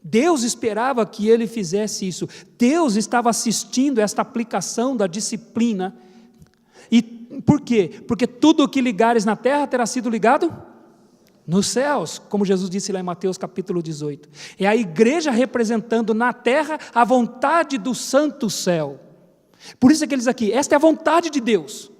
Deus esperava que ele fizesse isso, Deus estava assistindo esta aplicação da disciplina. E por quê? Porque tudo o que ligares na terra terá sido ligado nos céus, como Jesus disse lá em Mateus capítulo 18. É a igreja representando na terra a vontade do santo céu. Por isso é que ele diz aqui, esta é a vontade de Deus.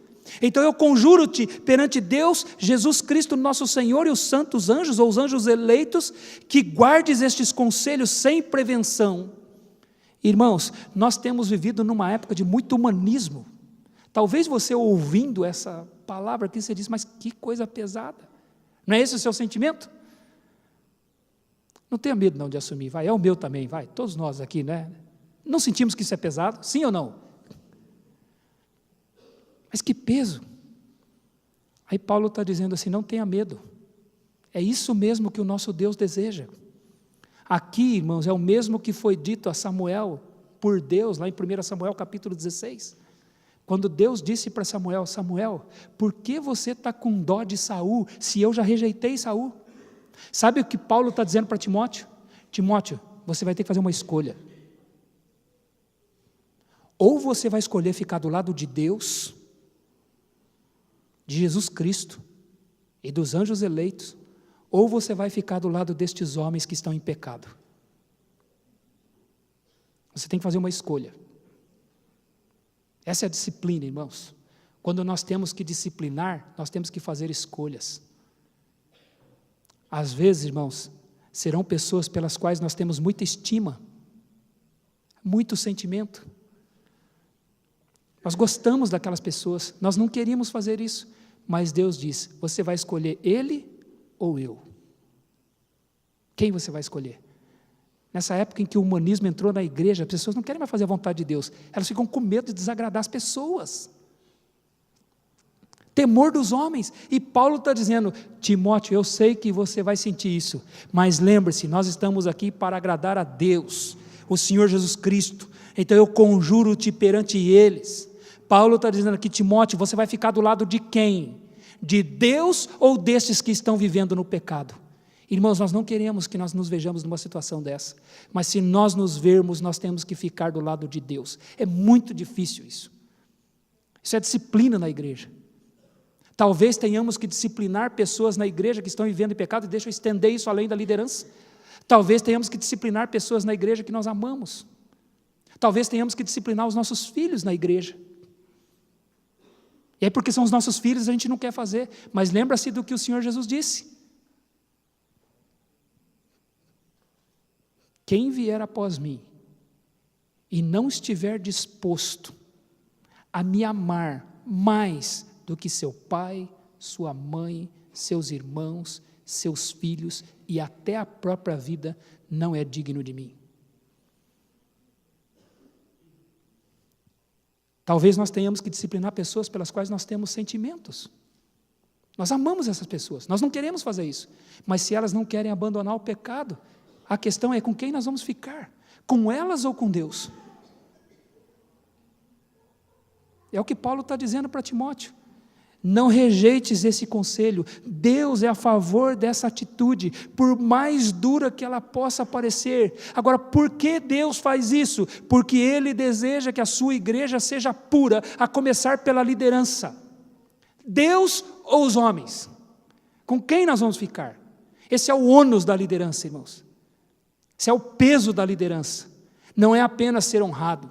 Então eu conjuro-te perante Deus, Jesus Cristo nosso Senhor e os santos anjos, ou os anjos eleitos, que guardes estes conselhos sem prevenção. Irmãos, nós temos vivido numa época de muito humanismo. Talvez você ouvindo essa palavra aqui, você diz, mas que coisa pesada. Não é esse o seu sentimento? Não tenha medo não de assumir, vai, é o meu também, vai, todos nós aqui, né? Não sentimos que isso é pesado, sim ou não? Mas que peso. Aí Paulo está dizendo assim, não tenha medo. É isso mesmo que o nosso Deus deseja. Aqui, irmãos, é o mesmo que foi dito a Samuel, por Deus, lá em 1 Samuel capítulo 16. Quando Deus disse para Samuel, Samuel, por que você está com dó de Saul, se eu já rejeitei Saul? Sabe o que Paulo está dizendo para Timóteo? Timóteo, você vai ter que fazer uma escolha. Ou você vai escolher ficar do lado de Deus, de Jesus Cristo e dos anjos eleitos, ou você vai ficar do lado destes homens que estão em pecado. Você tem que fazer uma escolha. Essa é a disciplina, irmãos. Quando nós temos que disciplinar, nós temos que fazer escolhas. Às vezes, irmãos, serão pessoas pelas quais nós temos muita estima, muito sentimento. Nós gostamos daquelas pessoas, nós não queríamos fazer isso, mas Deus diz, você vai escolher ele ou eu? Quem você vai escolher? Nessa época em que o humanismo entrou na igreja, as pessoas não querem mais fazer a vontade de Deus, elas ficam com medo de desagradar as pessoas. Temor dos homens, e Paulo está dizendo, Timóteo, eu sei que você vai sentir isso, mas lembre-se, nós estamos aqui para agradar a Deus, o Senhor Jesus Cristo, então eu conjuro-te perante eles. Paulo está dizendo aqui, Timóteo, você vai ficar do lado de quem? De Deus ou destes que estão vivendo no pecado? Irmãos, nós não queremos que nós nos vejamos numa situação dessa, mas se nós nos vermos, nós temos que ficar do lado de Deus. É muito difícil isso. Isso é disciplina na igreja. Talvez tenhamos que disciplinar pessoas na igreja que estão vivendo em pecado, e deixa eu estender isso além da liderança. Talvez tenhamos que disciplinar pessoas na igreja que nós amamos. Talvez tenhamos que disciplinar os nossos filhos na igreja. E aí, porque são os nossos filhos, a gente não quer fazer. Mas lembra-se do que o Senhor Jesus disse. Quem vier após mim e não estiver disposto a me amar mais do que seu pai, sua mãe, seus irmãos, seus filhos e até a própria vida, não é digno de mim. Talvez nós tenhamos que disciplinar pessoas pelas quais nós temos sentimentos. Nós amamos essas pessoas, nós não queremos fazer isso. Mas se elas não querem abandonar o pecado, a questão é com quem nós vamos ficar? Com elas ou com Deus? É o que Paulo está dizendo para Timóteo. Não rejeites esse conselho. Deus é a favor dessa atitude, por mais dura que ela possa parecer. Agora, por que Deus faz isso? Porque Ele deseja que a sua igreja seja pura, a começar pela liderança. Deus ou os homens? Com quem nós vamos ficar? Esse é o ônus da liderança, irmãos. Esse é o peso da liderança. Não é apenas ser honrado,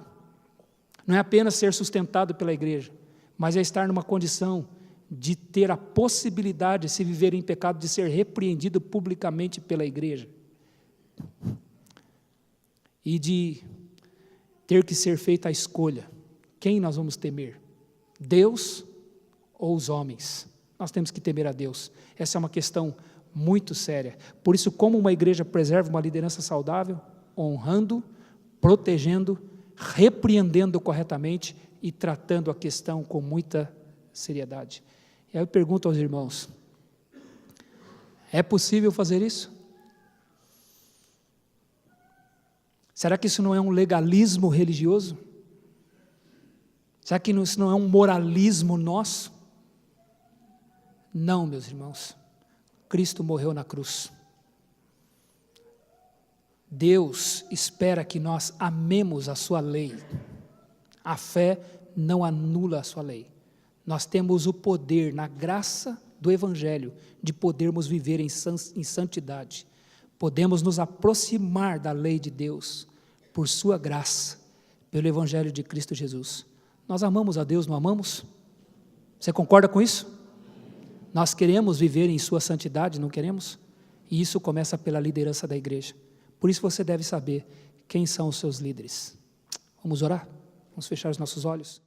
não é apenas ser sustentado pela igreja, mas é estar numa condição de ter a possibilidade, se viver em pecado, de ser repreendido publicamente pela igreja. E de ter que ser feita a escolha. Quem nós vamos temer? Deus ou os homens? Nós temos que temer a Deus. Essa é uma questão muito séria. Por isso, como uma igreja preserva uma liderança saudável? Honrando, protegendo, repreendendo corretamente e tratando a questão com muita seriedade. E aí eu pergunto aos irmãos, é possível fazer isso? Será que isso não é um legalismo religioso? Será que isso não é um moralismo nosso? Não, meus irmãos. Cristo morreu na cruz. Deus espera que nós amemos a sua lei. A fé não anula a sua lei. Nós temos o poder, na graça do Evangelho, de podermos viver em santidade. Podemos nos aproximar da lei de Deus, por sua graça, pelo Evangelho de Cristo Jesus. Nós amamos a Deus, não amamos? Você concorda com isso? Nós queremos viver em sua santidade, não queremos? E isso começa pela liderança da igreja. Por isso você deve saber quem são os seus líderes. Vamos orar? Vamos fechar os nossos olhos?